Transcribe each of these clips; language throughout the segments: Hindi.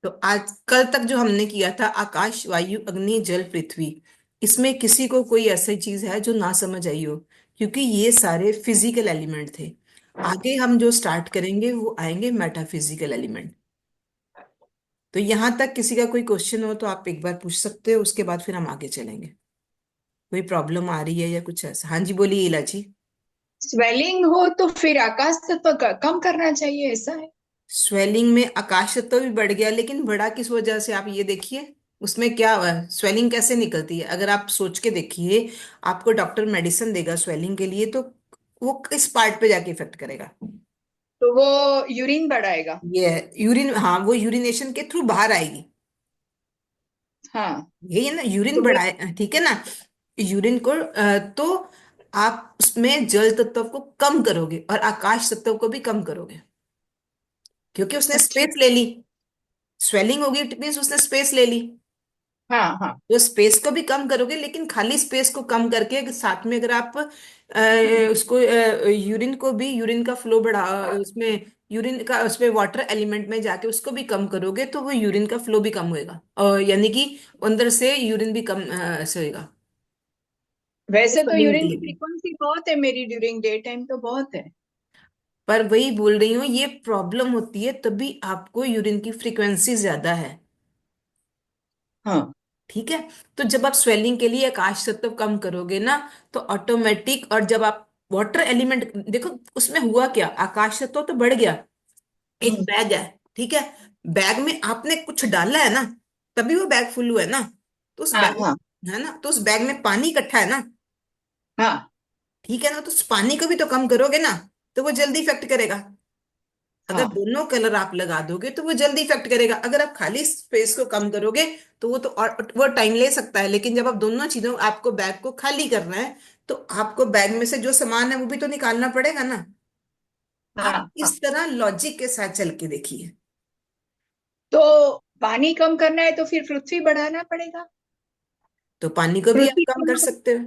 तो आज कल तक जो हमने किया था आकाश वायु अग्नि जल पृथ्वी, इसमें किसी को कोई ऐसी चीज है जो ना समझ आई हो? क्योंकि ये सारे फिजिकल एलिमेंट थे। आगे हम जो स्टार्ट करेंगे वो आएंगे मेटाफिजिकल एलिमेंट। तो यहां तक किसी का कोई क्वेश्चन हो तो आप एक बार पूछ सकते हो, उसके बाद फिर हम आगे चलेंगे। कोई प्रॉब्लम आ रही है या कुछ ऐसा? हाँ जी, बोलिए इलाजी। स्वेलिंग हो तो फिर आकाश तत्व कम करना चाहिए, ऐसा है। स्वेलिंग में आकाश तत्व भी बढ़ गया, लेकिन बढ़ा किस वजह से आप ये देखिए। उसमें क्या हुआ, स्वेलिंग कैसे निकलती है अगर आप सोच के देखिए। आपको डॉक्टर मेडिसिन देगा स्वेलिंग के लिए, तो वो किस पार्ट पे जाके इफेक्ट करेगा? तो वो यूरिन बढ़ाएगा। ये यूरिन, हाँ, वो यूरिनेशन के थ्रू बाहर आएगी। हाँ। यही है ना, यूरिन तो फिर बढ़ाए, ठीक है ना। यूरिन को तो आप उसमें जल तत्व को कम करोगे और आकाश तत्व को भी कम करोगे, क्योंकि उसने अच्छा। स्पेस ले ली। स्वेलिंग होगी इट मीन्स उसने स्पेस ले ली। हाँ हाँ। तो स्पेस को भी कम करोगे, लेकिन खाली स्पेस को कम करके अगर साथ में अगर आप उसको यूरिन को भी, यूरिन का फ्लो बढ़ा, उसमें यूरिन का, उसमें वाटर एलिमेंट में जाके उसको भी कम करोगे, तो वो यूरिन का फ्लो भी कम होएगा, और यानी कि अंदर से यूरिन भी कम ऐसे होएगा। वैसे तो स्वेलिंग यूरिन निकलेगी। की फ्रीक्वेंसी बहुत है मेरी, ड्यूरिंग डे टाइम तो बहुत है। पर वही बोल रही हूँ, ये प्रॉब्लम होती है तभी आपको यूरिन की फ्रीक्वेंसी ज्यादा है। हाँ ठीक है। तो जब आप स्वेलिंग के लिए आकाश तत्व कम करोगे ना, तो ऑटोमेटिक, और जब आप वाटर एलिमेंट देखो, उसमें हुआ क्या, आकाश तत्व तो बढ़ गया। एक हम्म, बैग है, ठीक है। बैग में आपने कुछ डाला है ना, तभी वो बैग फुल हुआ है ना। तो उस हाँ बैग, हाँ है ना, तो उस बैग में पानी इकट्ठा है ना। हाँ ठीक है ना, तो उस पानी को भी तो कम करोगे ना, तो वो जल्दी इफेक्ट करेगा। अगर हाँ दोनों कलर आप लगा दोगे तो वो जल्दी इफेक्ट करेगा। अगर आप खाली स्पेस को कम करोगे तो वो तो, और वो टाइम ले सकता है, लेकिन जब आप दोनों चीजों, आपको बैग को खाली करना है, तो आपको बैग में से जो सामान है वो भी तो निकालना पड़ेगा ना। आप हाँ हाँ। इस तरह लॉजिक के साथ चल के देखिए। तो पानी कम करना है तो फिर पृथ्वी बढ़ाना पड़ेगा। तो पानी को भी आप पृथ्वी कम कर सकते हो।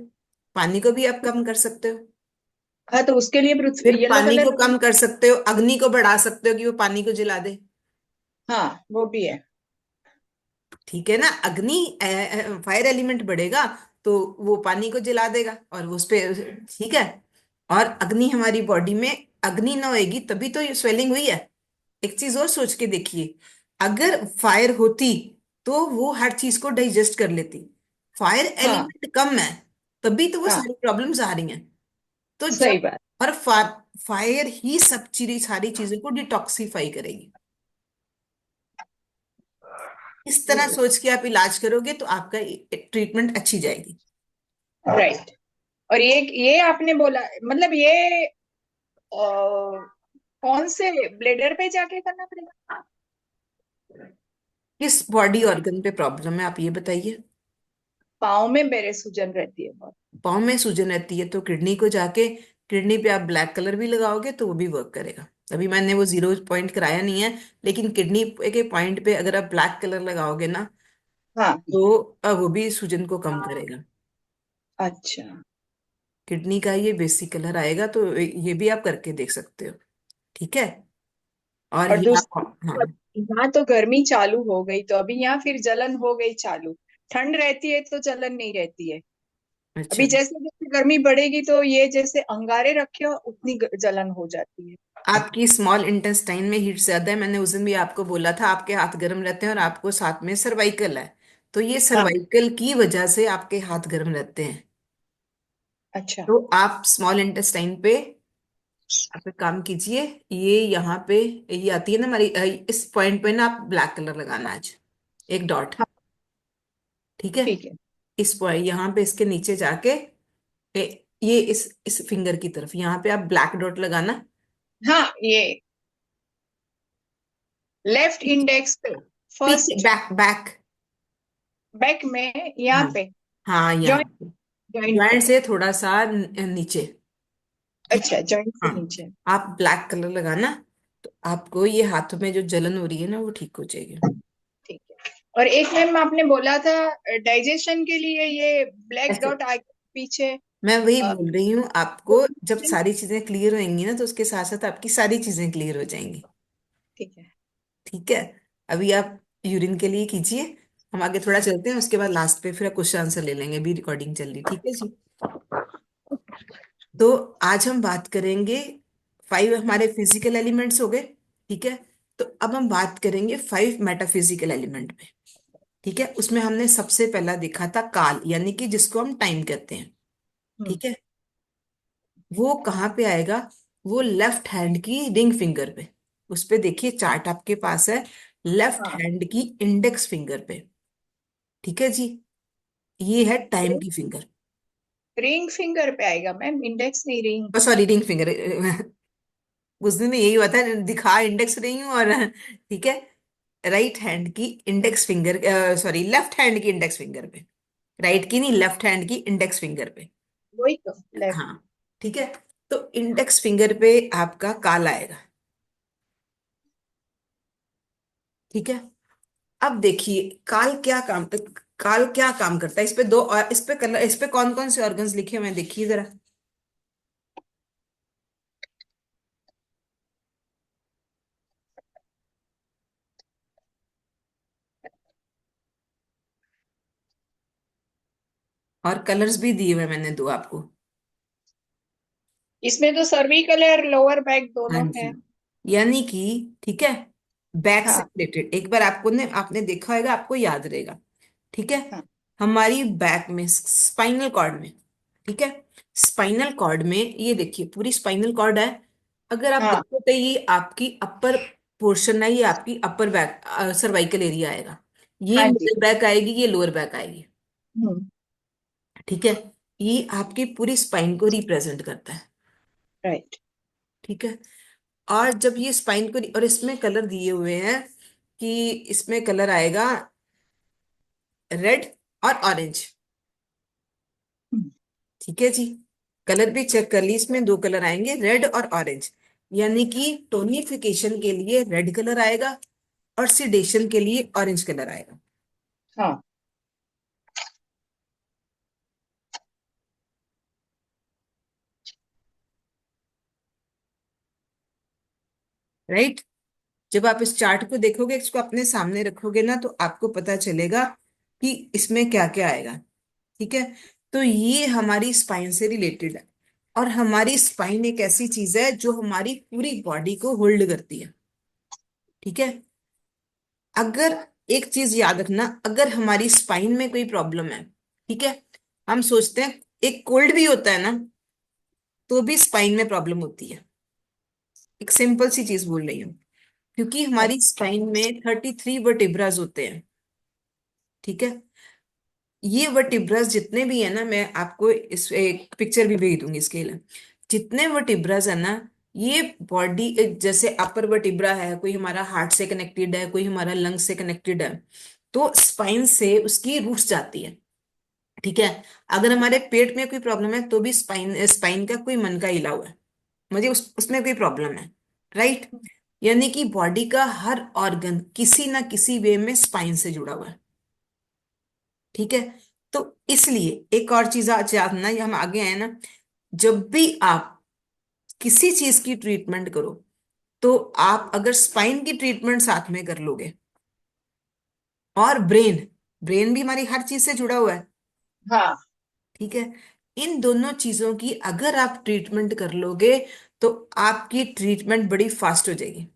पानी को भी आप कम कर सकते हो। हाँ, तो उसके लिए फिर पृथ्वी येलो पानी कलर। को कम कर सकते हो, अग्नि को बढ़ा सकते हो कि वो पानी को जला दे। हाँ वो भी है। ठीक है ना, अग्नि, फायर एलिमेंट बढ़ेगा तो वो पानी को जला देगा और वो उस पे, ठीक है। और अग्नि हमारी बॉडी में, अग्नि ना होएगी तभी तो ये स्वेलिंग हुई है। एक चीज और सोच के देखिए, अगर फायर होती तो वो हर चीज को डाइजेस्ट कर लेती। फायर हाँ एलिमेंट कम है, तभी तो वो हाँ। सारी प्रॉब्लम्स आ रही हैं। तो सही जब, बात। और फायर ही सब चीज, सारी चीजों को डिटॉक्सिफाई करेगी। इस तरह सोच के आप इलाज करोगे तो आपका ट्रीटमेंट अच्छी जाएगी। राइट। और ये आपने बोला, मतलब ये कौन से ब्लेडर पे जाके करना पड़ेगा? किस बॉडी ऑर्गन पे प्रॉब्लम है आप ये बताइए। पाँव में मेरे सूजन रहती है बहुत। पाँव में सूजन रहती है तो किडनी को जाके, किडनी पे आप ब्लैक कलर भी लगाओगे तो वो भी वर्क करेगा। अभी मैंने वो 0 पॉइंट कराया नहीं है, लेकिन किडनी के पॉइंट पे अगर आप ब्लैक कलर लगाओगे ना, हाँ। तो वो भी सूजन को कम करेगा। अच्छा। किडनी का ये बेसिक कलर आएगा, तो ये भी आप करके देख सकते हो। ठीक है। और और ये आप, हाँ। दूसरी, यहाँ तो गर्मी चालू हो गई तो अभी यहाँ फिर जलन हो गई चालू। ठंड रहती है तो जलन नहीं रहती है। अच्छा, अभी जैसे जैसे गर्मी बढ़ेगी तो ये जैसे अंगारे रखे हो उतनी जलन हो जाती है। आपकी स्मॉल इंटेस्टाइन में हीट ज्यादा है, मैंने उस दिन भी आपको बोला था, आपके हाथ गर्म रहते हैं और आपको साथ में सर्वाइकल है। तो ये हाँ। सर्वाइकल की वजह से आपके हाथ गर्म रहते हैं। अच्छा। तो आप स्मॉल इंटेस्टाइन पे आप एक काम कीजिए, ये यहाँ पे, ये आती है ना हमारी, इस पॉइंट पे ना आप ब्लैक कलर लगाना आज, एक डॉट। हाँ ठीक है। ठीक है। इस पॉइंट यहाँ पे, इसके नीचे जाके, ये इस फिंगर की तरफ यहाँ पे आप ब्लैक डॉट लगाना। हाँ ये लेफ्ट इंडेक्स पे पीछे, फर्स्ट, बैक बैक। बैक में यहाँ हाँ, पे, हाँ, यहाँ जॉइंट, पे जॉइंट पे। ज्वाइंट से थोड़ा सा नीचे। ठीक है। अच्छा, जॉइंट से हाँ, नीचे। आप ब्लैक कलर लगाना, तो आपको ये हाथों में जो जलन हो रही है ना वो ठीक हो जाएगी। ठीक है। और एक मैम आपने बोला था डाइजेशन के लिए ये ब्लैक ऐसे, डॉट आगे पीछे। मैं वही अ, बोल रही हूँ वो आपको, जब डाइजेशन। सारी चीजें क्लियर होंगी ना तो उसके साथ साथ आपकी सारी चीजें क्लियर हो जाएंगी। ठीक है। ठीक है। अभी आप यूरिन के लिए कीजिए। हम आगे थोड़ा चलते हैं, उसके बाद लास्ट पे फिर क्वेश्चन आंसर ले लेंगे, अभी रिकॉर्डिंग चल रही, ठीक है जी। तो आज हम बात करेंगे, 5 हमारे फिजिकल एलिमेंट्स हो गए, ठीक है। तो अब हम बात करेंगे 5 मेटाफिजिकल एलिमेंट पे, ठीक है। उसमें हमने सबसे पहला देखा था काल, यानी कि जिसको हम टाइम कहते हैं, हम्म। ठीक है। वो कहाँ पे आएगा? वो लेफ्ट हैंड की रिंग फिंगर पे। उस पे देखिए, चार्ट आपके पास है, लेफ्ट हाँ, हैंड की इंडेक्स फिंगर पे, ठीक है जी। ये है टाइम की फिंगर। रिंग फिंगर पे आएगा मैम, इंडेक्स नहीं, रिंग। Sorry, ring finger. उस दिन में यही हुआ था, दिखा इंडेक्स रही हूँ और ठीक है। राइट हैंड की index finger, sorry left hand की इंडेक्स फिंगर पे, राइट की नहीं, लेफ्ट हैंड की इंडेक्स फिंगर पे। वही तो, लेफ्ट। हाँ, ठीक है। तो इंडेक्स फिंगर पे आपका काल आएगा, ठीक है। अब देखिए काल क्या काम करता है। इस पे दो, और इस पे कलर, इस पे कौन कौन से ऑर्गन्स लिखे हुए हैं देखिए जरा। और कलर्स भी दिए हुए मैंने दो आपको। इसमें तो सर्विकल और लोअर बैक हाँ दोनों जी, है। यानी कि, ठीक है, बैक से हाँ। रिलेटेड एक बार आपको ने आपने देखा होगा, आपको याद रहेगा, ठीक है। हाँ। हमारी बैक में, स्पाइनल कॉर्ड में, ठीक है, स्पाइनल कॉर्ड में ये देखिए पूरी स्पाइनल कॉर्ड है। अगर आप हाँ। देखो तो ये आपकी अपर पोर्शन है, ये आपकी अपर बैक सर्वाइकल एरिया आएगा। ये हाँ जी। मिडिल बैक आएगी, ये लोअर बैक आएगी, हम्म। ठीक है। ये आपकी पूरी स्पाइन को रिप्रेजेंट करता है, राइट। ठीक है। और जब ये स्पाइन को, और इसमें कलर दिए हुए हैं कि इसमें कलर आएगा रेड और ऑरेंज, ठीक है जी। कलर भी चेक कर ली, इसमें दो कलर आएंगे, रेड और ऑरेंज। यानी कि टोनिफिकेशन के लिए रेड कलर आएगा और सिडेशन के लिए ऑरेंज कलर आएगा, हाँ। राइट। जब आप इस चार्ट को देखोगे, इसको अपने सामने रखोगे ना, तो आपको पता चलेगा कि इसमें क्या क्या आएगा, ठीक है। तो ये हमारी स्पाइन से रिलेटेड है। और हमारी स्पाइन एक ऐसी चीज है जो हमारी पूरी बॉडी को होल्ड करती है, ठीक है। अगर, एक चीज याद रखना, अगर हमारी स्पाइन में कोई प्रॉब्लम है, ठीक है, हम सोचते हैं एक कोल्ड भी होता है ना, तो भी स्पाइन में प्रॉब्लम होती है। एक सिंपल सी चीज बोल रही हूँ, क्योंकि हमारी स्पाइन में 33 वर्टिब्रास होते हैं, ठीक है। ये वर्टिब्रास जितने भी है ना, मैं आपको इस एक पिक्चर भी भेज दूंगी इसके लिए। जितने वर्टिब्रास है ना, ये बॉडी, जैसे अपर वर्टिब्रा है, कोई हमारा हार्ट से कनेक्टेड है, कोई हमारा लंग से कनेक्टेड है, तो स्पाइन से उसकी रूट्स जाती है, ठीक है। अगर हमारे पेट में कोई प्रॉब्लम है तो भी स्पाइन स्पाइन का कोई मन का हिला हुआ है, मुझे उसमें कोई प्रॉब्लम है, राइट। यानी कि बॉडी का हर ऑर्गन किसी ना किसी वे में स्पाइन से जुड़ा हुआ है, ठीक है। तो इसलिए एक और चीज आज जानना, ये हम आगे आए ना, जब भी आप किसी चीज की ट्रीटमेंट करो, तो आप अगर स्पाइन की ट्रीटमेंट साथ में कर लोगे, और ब्रेन, ब्रेन भी हमारी हर चीज से जुड़ा हुआ है, हाँ। ठीक है। इन दोनों चीजों की अगर आप ट्रीटमेंट कर लोगे, तो आपकी ट्रीटमेंट बड़ी फास्ट हो जाएगी,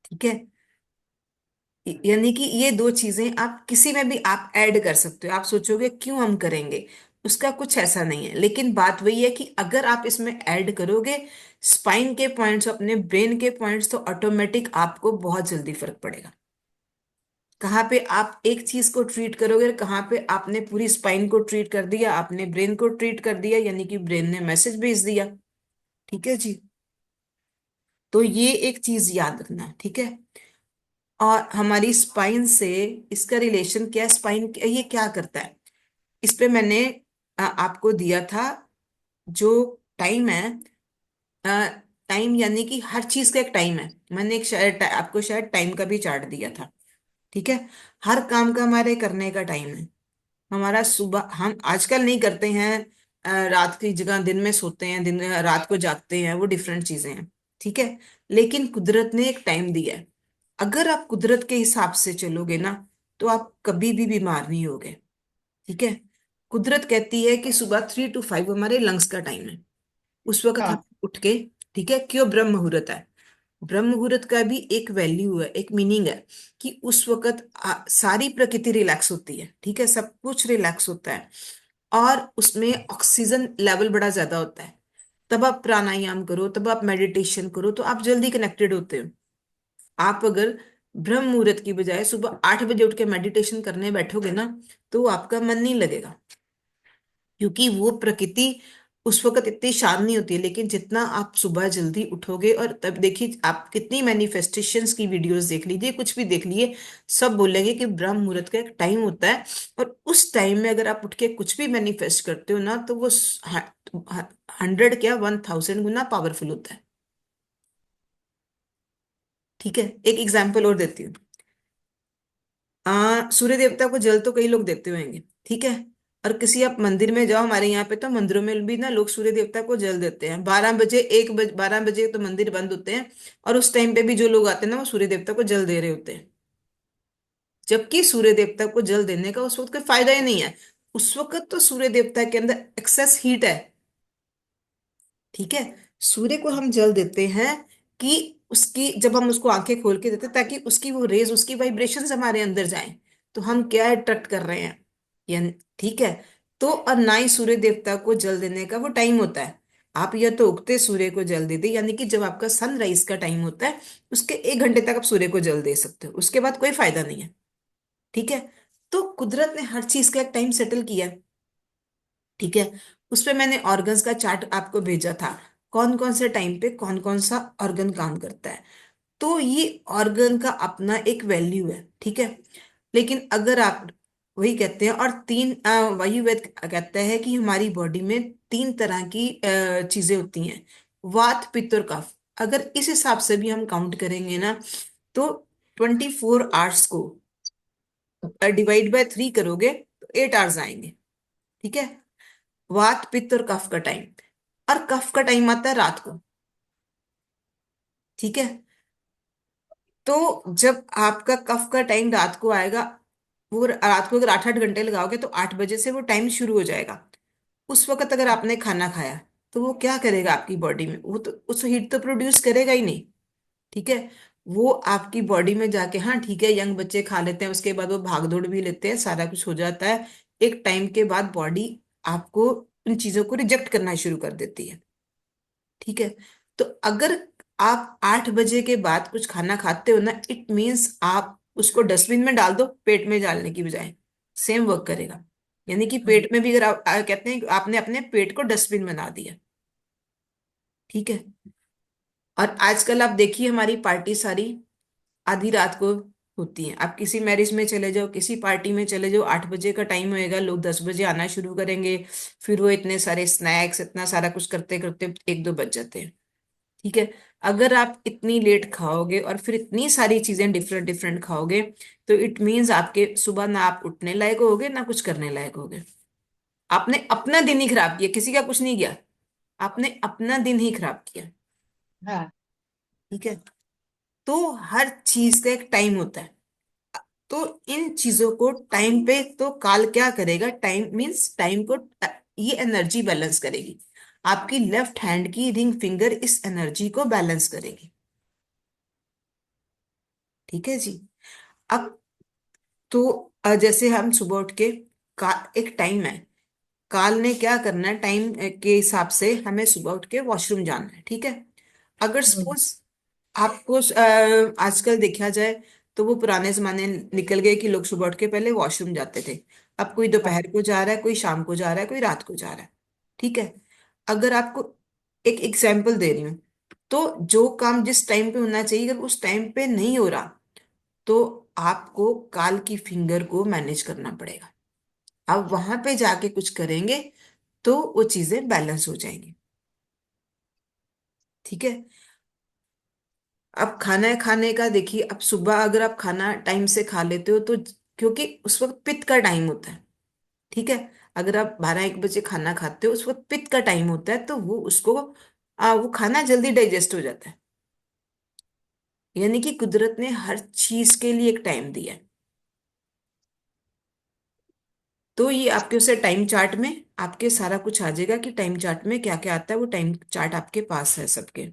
ठीक है। यानी कि ये दो चीजें आप किसी में भी आप ऐड कर सकते हो। आप सोचोगे क्यों हम करेंगे, उसका कुछ ऐसा नहीं है, लेकिन बात वही है कि अगर आप इसमें ऐड करोगे स्पाइन के पॉइंट्स, अपने ब्रेन के पॉइंट्स, तो ऑटोमेटिक आपको बहुत जल्दी फर्क पड़ेगा। कहाँ पे आप एक चीज को ट्रीट करोगे, कहाँ पे आपने पूरी स्पाइन को ट्रीट कर दिया, आपने ब्रेन को ट्रीट कर दिया, यानी कि ब्रेन ने मैसेज भेज दिया, ठीक है जी। तो ये एक चीज याद रखना, ठीक है। और हमारी स्पाइन से इसका रिलेशन क्या है, स्पाइन ये क्या करता है, इस पे मैंने आपको दिया था जो टाइम है। टाइम यानी कि हर चीज का एक टाइम है, मैंने एक शायद आपको शायद टाइम का भी चार्ट दिया था, ठीक है। हर काम का हमारे करने का टाइम है। हमारा सुबह, हम आजकल नहीं करते हैं, रात की जगह दिन में सोते हैं, दिन रात को जागते हैं, वो डिफरेंट चीजें हैं, ठीक है। लेकिन कुदरत ने एक टाइम दिया है। अगर आप कुदरत के हिसाब से चलोगे ना, तो आप कभी भी बीमार नहीं होगे। ठीक है। कुदरत कहती है कि सुबह 3 to 5 हमारे लंग्स का टाइम है, उस वक्त हम हाँ उठ के, ठीक है, क्यों ब्रह्म मुहूर्त है। ब्रह्म मुहूर्त का भी एक वैल्यू है, एक मीनिंग है, कि उस वक्त सारी प्रकृति रिलैक्स होती है, ठीक है, सब कुछ रिलैक्स होता है, और उसमें ऑक्सीजन लेवल बड़ा ज्यादा होता है। तब आप प्राणायाम करो, तब आप मेडिटेशन करो, तो आप जल्दी कनेक्टेड होते हो। आप अगर ब्रह्म मुहूर्त की बजाय सुबह 8 बजे उठ के मेडिटेशन करने बैठोगे ना, तो आपका मन नहीं लगेगा, क्योंकि वो प्रकृति उस वक्त इतनी शांत नहीं होती है। लेकिन जितना आप सुबह जल्दी उठोगे, और तब देखिए आप कितनी मैनिफेस्टेशंस की वीडियोस देख लीजिए, कुछ भी देख लिए, सब बोलेंगे कि ब्रह्म मुहूर्त का एक टाइम होता है, और उस टाइम में अगर आप उठ के कुछ भी मैनिफेस्ट करते हो ना, तो वो 100 क्या 1000 गुना पावरफुल होता है। ठीक है। एक एग्जाम्पल और देती हूँ। सूर्य देवता को जल तो कई लोग देते होंगे, ठीक है, और किसी आप मंदिर में जाओ, हमारे यहाँ पे तो मंदिरों में भी ना लोग सूर्य देवता को जल देते हैं 12 बजे, 1 बजे, 12 बजे तो मंदिर बंद होते हैं, और उस टाइम पे भी जो लोग आते हैं ना, वो सूर्य देवता को जल दे रहे होते हैं। जबकि सूर्य देवता को जल देने का उस वक्त कोई फायदा ही नहीं है। उस वक्त तो सूर्य देवता के अंदर एक्सेस हीट है। ठीक है। सूर्य को हम जल देते हैं कि उसकी, जब हम उसको आंखें खोल के देते हैं, ताकि उसकी वो रेज, उसकी वाइब्रेशंस हमारे अंदर जाएं, तो हम क्या अट्रैक्ट कर रहे हैं, या, ठीक है। तो और ना ही सूर्य देवता को जल देने का वो टाइम होता है। आप या तो उगते सूर्य को जल दे दे, यानी कि जब आपका सनराइज का टाइम होता है, उसके 1 घंटे तक आप सूर्य को जल दे सकते हो, उसके बाद कोई फायदा नहीं है। ठीक है। तो कुदरत ने हर चीज का एक टाइम सेटल किया है। ठीक है। उसपे मैंने ऑर्गन्स का चार्ट आपको भेजा था, कौन कौन से टाइम पे कौन कौन सा ऑर्गन काम करता है। तो ये ऑर्गन का अपना एक वैल्यू है, ठीक है। लेकिन अगर आप, वही कहते हैं, और तीन वायुवेद कहता है कि हमारी बॉडी में 3 तरह की चीजें होती हैं, वात पित्त और कफ। अगर इस हिसाब से भी हम काउंट करेंगे ना, तो 24 आवर्स को डिवाइड बाय 3 करोगे तो 8 आवर्स आएंगे। ठीक है। वात पित्त और कफ का टाइम, और कफ का टाइम आता है रात को। ठीक है। तो जब आपका कफ का टाइम रात को आएगा, वो रात को अगर 8 8 घंटे लगाओगे, तो 8 बजे से वो टाइम शुरू हो जाएगा। उस वक्त अगर आपने खाना खाया, तो वो क्या करेगा आपकी बॉडी में, वो तो उस हीट तो प्रोड्यूस करेगा ही नहीं। ठीक है। वो आपकी बॉडी में जाके, हाँ ठीक है, यंग बच्चे खा लेते हैं, उसके बाद वो भाग दौड़ भी लेते हैं, सारा कुछ हो जाता है। एक टाइम के बाद बॉडी आपको उन चीजों को रिजेक्ट करना शुरू कर देती है। ठीक है। तो अगर आप 8 बजे के बाद कुछ खाना खाते हो ना, इट मीन्स आप उसको डस्टबिन में डाल दो पेट में डालने की बजाय, सेम वर्क करेगा। यानी कि पेट में भी अगर आप कहते हैं कि आपने अपने पेट को डस्टबिन बना दिया। ठीक है। और आजकल आप देखिए हमारी पार्टी सारी आधी रात को होती है। आप किसी मैरिज में चले जाओ, किसी पार्टी में चले जाओ, 8 बजे का टाइम होएगा, लोग 10 बजे आना शुरू करेंगे, फिर वो इतने सारे स्नैक्स, इतना सारा कुछ करते करते 1 2 बज जाते हैं। ठीक है। अगर आप इतनी लेट खाओगे और फिर इतनी सारी चीजें डिफरेंट डिफरेंट खाओगे, तो इट मीन्स आपके सुबह ना आप उठने लायक होगे ना कुछ करने लायक होगे। आपने अपना दिन ही खराब किया, किसी का कुछ नहीं किया, आपने अपना दिन ही खराब किया। हाँ ठीक है। तो हर चीज का एक टाइम होता है। तो इन चीजों को टाइम पे, तो काल क्या करेगा, टाइम मीन्स टाइम को, ये एनर्जी बैलेंस करेगी। आपकी लेफ्ट हैंड की रिंग फिंगर इस एनर्जी को बैलेंस करेगी। ठीक है जी। अब तो जैसे हम सुबह उठ के, का एक टाइम है, काल ने क्या करना है, टाइम के हिसाब से हमें सुबह उठ के वॉशरूम जाना है। ठीक है। अगर सपोज आपको आजकल देखा जाए, तो वो पुराने जमाने निकल गए कि लोग सुबह उठ के पहले वॉशरूम जाते थे। अब कोई हाँ दोपहर को जा रहा है, कोई शाम को जा रहा है, कोई रात को जा रहा है। ठीक है। अगर आपको एक एग्जाम्पल दे रही हूँ, तो जो काम जिस टाइम पे होना चाहिए, अगर उस टाइम पे नहीं हो रहा, तो आपको काल की फिंगर को मैनेज करना पड़ेगा। आप वहां पे जाके कुछ करेंगे, तो वो चीजें बैलेंस हो जाएंगी। ठीक है। अब खाना खाने का देखिए, अब सुबह अगर आप खाना टाइम से खा लेते हो, तो क्योंकि उस वक्त पित्त का टाइम होता है। ठीक है। अगर आप 12 1 बजे खाना खाते हो, उस वक्त पित्त का टाइम होता है, तो वो उसको वो खाना जल्दी डाइजेस्ट हो जाता है। यानी कि कुदरत ने हर चीज के लिए एक टाइम दिया है। तो ये आपके उसे टाइम चार्ट में आपके सारा कुछ आ जाएगा कि टाइम चार्ट में क्या क्या आता है, वो टाइम चार्ट आपके पास है सबके।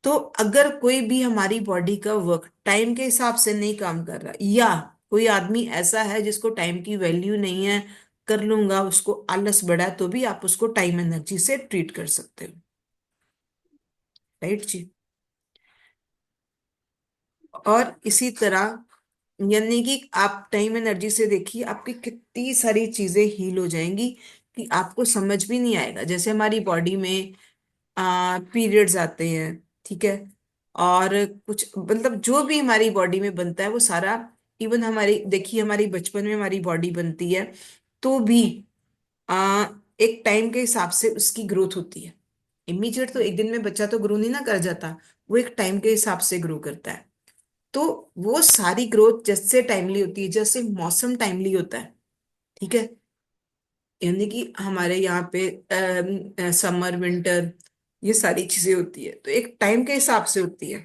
तो अगर कोई भी हमारी बॉडी का वर्क टाइम के हिसाब से नहीं काम कर रहा, या कोई आदमी ऐसा है जिसको टाइम की वैल्यू नहीं है, कर लूंगा, उसको आलस बड़ा है, तो भी आप उसको टाइम एनर्जी से ट्रीट कर सकते हो। राइट जी। और इसी तरह, यानी कि आप टाइम एनर्जी से देखिए आपकी कितनी सारी चीजें हील हो जाएंगी कि आपको समझ भी नहीं आएगा। जैसे हमारी बॉडी में पीरियड्स आते हैं, ठीक है, और कुछ मतलब जो भी हमारी बॉडी में बनता है वो सारा, इवन हमारी देखिए हमारी बचपन में हमारी बॉडी बनती है तो भी आ, एक टाइम के हिसाब से उसकी ग्रोथ होती है। इमीडिएट तो एक दिन में बच्चा तो ग्रो नहीं ना कर जाता, वो एक टाइम के हिसाब से ग्रो करता है। तो वो सारी ग्रोथ जैसे टाइमली होती है, जैसे मौसम टाइमली होता है, ठीक है, यानी कि हमारे यहाँ पे समर विंटर ये सारी चीजें होती है तो एक टाइम के हिसाब से होती है।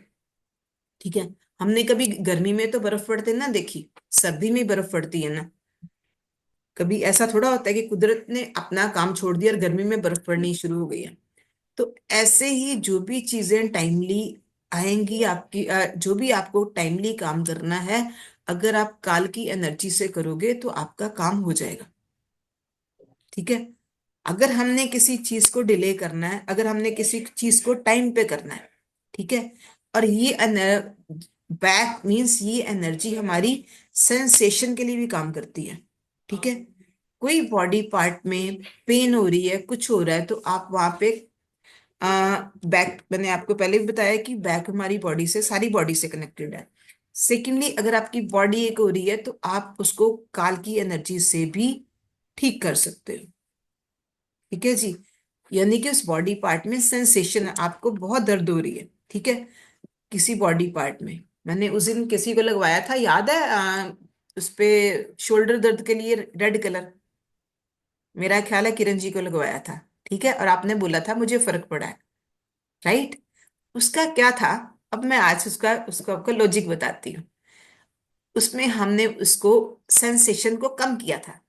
ठीक है, हमने कभी गर्मी में तो बर्फ पड़ते ना देखी, सर्दी में ही बर्फ पड़ती है ना। कभी ऐसा थोड़ा होता है कि कुदरत ने अपना काम छोड़ दिया और गर्मी में बर्फ पड़नी शुरू हो गई है। तो ऐसे ही जो भी चीजें टाइमली आएंगी आपकी, जो भी आपको टाइमली काम करना है, अगर आप काल की एनर्जी से करोगे तो आपका काम हो जाएगा। ठीक है, अगर हमने किसी चीज को डिले करना है, अगर हमने किसी चीज को टाइम पे करना है, ठीक है, और ये बैक मीन्स ये एनर्जी हमारी सेंसेशन के लिए भी काम करती है। ठीक है, कोई बॉडी पार्ट में पेन हो रही है, कुछ हो रहा है, तो आप वहां पे बैक, मैंने आपको पहले भी बताया कि बैक हमारी बॉडी से, सारी बॉडी से कनेक्टेड है। सेकेंडली, अगर आपकी बॉडी एक हो रही है तो आप उसको काल की एनर्जी से भी ठीक कर सकते हो। ठीक है जी, यानी कि उस बॉडी पार्ट में सेंसेशन है, आपको बहुत दर्द हो रही है, ठीक है, किसी बॉडी पार्ट में। मैंने उस दिन किसी को लगवाया था, याद है, उस पे शोल्डर दर्द के लिए रेड कलर, मेरा ख्याल है किरण जी को लगवाया था। ठीक है, और आपने बोला था मुझे फर्क पड़ा है। राइट, उसका क्या था, अब मैं आज उसका उसको आपको लॉजिक बताती हूँ। उसमें हमने उसको सेंसेशन को कम किया था।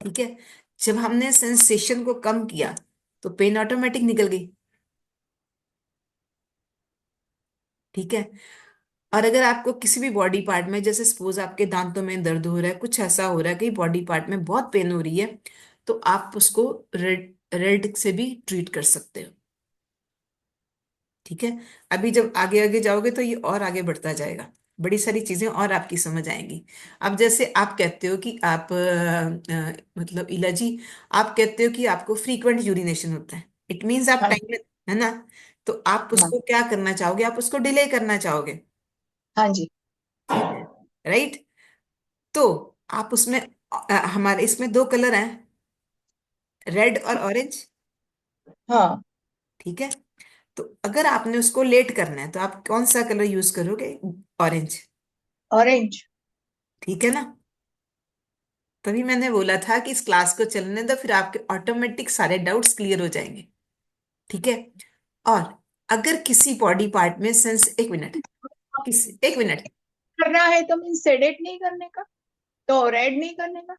ठीक है, जब हमने सेंसेशन को कम किया तो पेन ऑटोमेटिक निकल गई। ठीक है, और अगर आपको किसी भी बॉडी पार्ट में, जैसे सपोज आपके दांतों में दर्द हो रहा है, कुछ ऐसा हो रहा है, कहीं बॉडी पार्ट में बहुत पेन हो रही है, तो आप उसको रेड रेड से भी ट्रीट कर सकते हो। ठीक है, अभी जब आगे आगे जाओगे तो ये और आगे बढ़ता जाएगा, बड़ी सारी चीजें और आपकी समझ आएंगी। अब जैसे आप कहते हो कि आप मतलब इला जी, आप कहते हो कि आपको फ्रीक्वेंट यूरिनेशन होता है, इट मीन्स आप हाँ टाइम, है ना, तो आप हाँ उसको क्या करना चाहोगे, आप उसको डिले करना चाहोगे। हाँ जी। ठीक है, राइट। तो आप उसमें हमारे इसमें दो कलर हैं, रेड और ऑरेंज। हाँ। ठीक है, तो अगर आपने उसको लेट करना है तो आप कौन सा कलर यूज करोगे, ऑरेंज। ऑरेंज। ठीक है ना, तभी मैंने बोला था कि इस क्लास को चलने दो, फिर आपके ऑटोमेटिक सारे डाउट्स क्लियर हो जाएंगे। ठीक है, और अगर किसी बॉडी पार्ट में सेंस, एक मिनट, एक मिनट, करना है तो मीन सेडेट नहीं करने का, तो रेड नहीं करने का।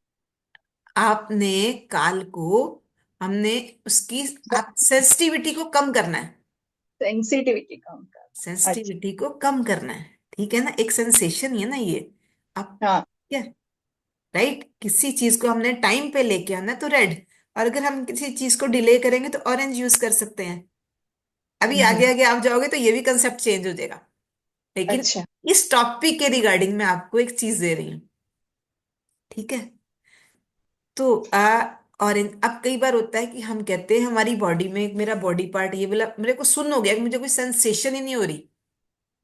आपने काल को, हमने उसकी, आप सेंसिटिविटी को कम करना है, सेंसिटिविटी कम करना, अच्छा। सेंसिटिविटी को कम करना है। ठीक है ना, एक सेंसेशन ही है ना ये। आप, हाँ। क्या, राइट, किसी चीज को हमने टाइम पे लेके आना है तो रेड, और अगर हम किसी चीज को डिले करेंगे तो ऑरेंज यूज कर सकते हैं। अभी आगे हम्म। आगे आप जाओगे तो ये भी कंसेप्ट चेंज हो जाएगा, लेकिन अच्छा। इस टॉपिक के रिगार्डिंग मैं आपको एक चीज दे रही हूँ। ठीक है, तो और अब कई बार होता है कि हम कहते हैं हमारी बॉडी में, मेरा बॉडी पार्ट ये वाला मेरे को सुन्न हो गया कि मुझे कोई सेंसेशन ही नहीं हो रही।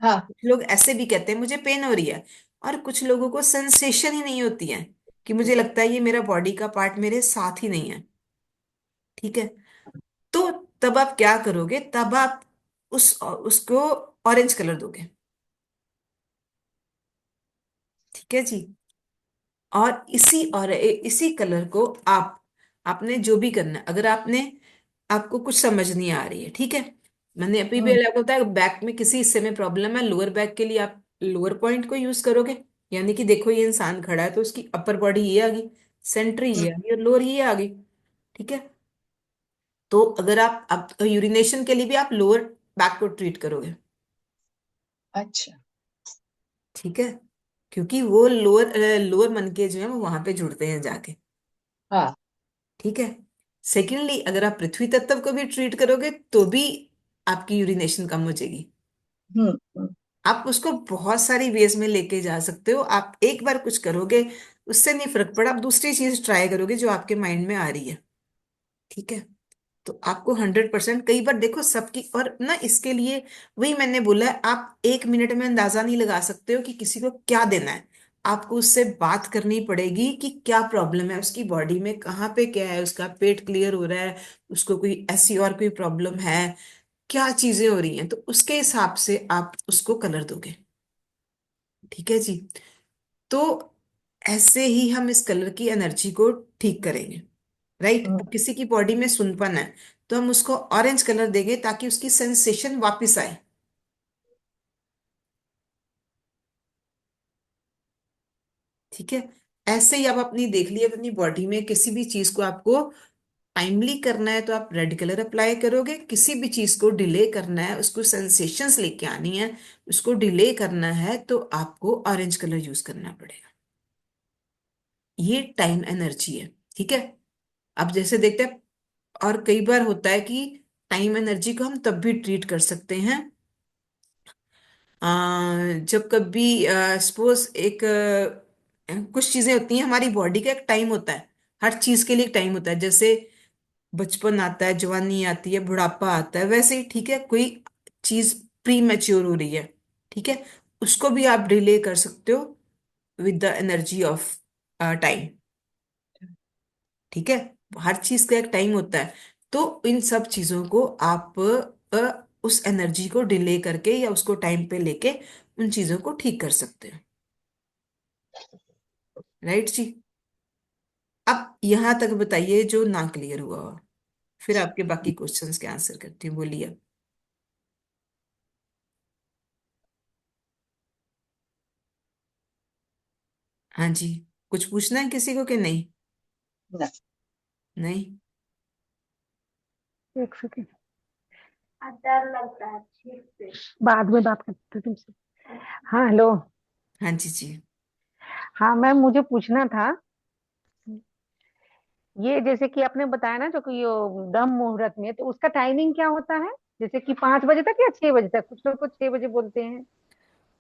हाँ। कुछ लोग ऐसे भी कहते हैं मुझे पेन हो रही है, और कुछ लोगों को सेंसेशन ही नहीं होती है, कि मुझे लगता है ये मेरा बॉडी का पार्ट मेरे साथ ही नहीं है। ठीक है, तो तब आप क्या करोगे, तब आप उसको ऑरेंज कलर दोगे। ठीक है जी, और इसी कलर को आप, आपने जो भी करना है, अगर आपने, आपको कुछ समझ नहीं आ रही है, ठीक है, मैंने अभी भी हम्म। अलग होता है, बैक में किसी हिस्से में प्रॉब्लम है, लोअर बैक के लिए आप लोअर पॉइंट को यूज करोगे। यानी कि देखो ये इंसान खड़ा है तो उसकी अपर बॉडी ये आ गई, सेंटर हम्म। ये आ गई और लोअर ये आ गई। ठीक है। तो अगर आप यूरिनेशन के लिए भी आप लोअर बैक को ट्रीट करोगे। अच्छा। ठीक है। क्योंकि वो लोअर लोअर मन के जो है वो वहां पे जुड़ते हैं जाके। हाँ। ठीक है। सेकेंडली अगर आप पृथ्वी तत्व को भी ट्रीट करोगे तो भी आपकी यूरिनेशन कम हो जाएगी। हम्म। हम्म। आप उसको बहुत सारी वेज में लेके जा सकते हो। आप एक बार कुछ करोगे, उससे नहीं फर्क पड़ा, आप दूसरी चीज ट्राई करोगे जो आपके माइंड में आ रही है। ठीक है। तो आपको 100%, कई बार देखो सबकी, और ना इसके लिए वही मैंने बोला है, आप 1 मिनट में अंदाजा नहीं लगा सकते हो कि किसी को क्या देना है। आपको उससे बात करनी पड़ेगी कि क्या प्रॉब्लम है उसकी बॉडी में, कहाँ पे क्या है, उसका पेट क्लियर हो रहा है, उसको कोई ऐसी और कोई प्रॉब्लम है, क्या चीजें हो रही हैं, तो उसके हिसाब से आप उसको कलर दोगे। ठीक है जी। तो ऐसे ही हम इस कलर की एनर्जी को ठीक करेंगे। राइट। हम्म। अब किसी की बॉडी में सुनपन है तो हम उसको ऑरेंज कलर देंगे ताकि उसकी सेंसेशन वापस आए। ठीक है। ऐसे ही आप अपनी देख लिए अपनी बॉडी में किसी भी चीज को आपको टाइमली करना है तो आप रेड कलर अप्लाई करोगे, किसी भी चीज को डिले करना है, उसको सेंसेशंस लेके आनी है, उसको डिले करना है तो आपको ऑरेंज कलर यूज करना पड़ेगा। ये टाइम एनर्जी है। ठीक है। अब जैसे देखते हैं, और कई बार होता है कि टाइम एनर्जी को हम तब भी ट्रीट कर सकते हैं जब कभी सपोज एक कुछ चीजें होती हैं, हमारी बॉडी का एक टाइम होता है, हर चीज के लिए एक टाइम होता है। जैसे बचपन आता है, जवानी आती है, बुढ़ापा आता है, वैसे ही ठीक है, कोई चीज प्री मैच्योर हो रही है। ठीक है। उसको भी आप डिले कर सकते हो with the energy of time. ठीक है। हर चीज का एक टाइम होता है। तो इन सब चीजों को आप उस एनर्जी को डिले करके या उसको टाइम पे लेके उन चीजों को ठीक कर सकते हो। राइट जी। अब यहां तक बताइए जो ना क्लियर हुआ हो, फिर आपके बाकी क्वेश्चंस के आंसर करती हूँ, बोलिए अब। हाँ जी। कुछ पूछना है किसी को कि नहीं? ना। नहीं। एक सेकेंड, डर लगता है ठीक से, बाद में बात करते हैं तुमसे। हाँ हेलो। हाँ जी जी। हाँ मैम, मुझे पूछना था, ये जैसे कि आपने बताया ना जो कि ये ब्रह्म मुहूर्त में, तो उसका टाइमिंग क्या होता है? जैसे कि 5 बजे तक या 6 बजे तक? कुछ लोग तो 6 बजे बोलते हैं।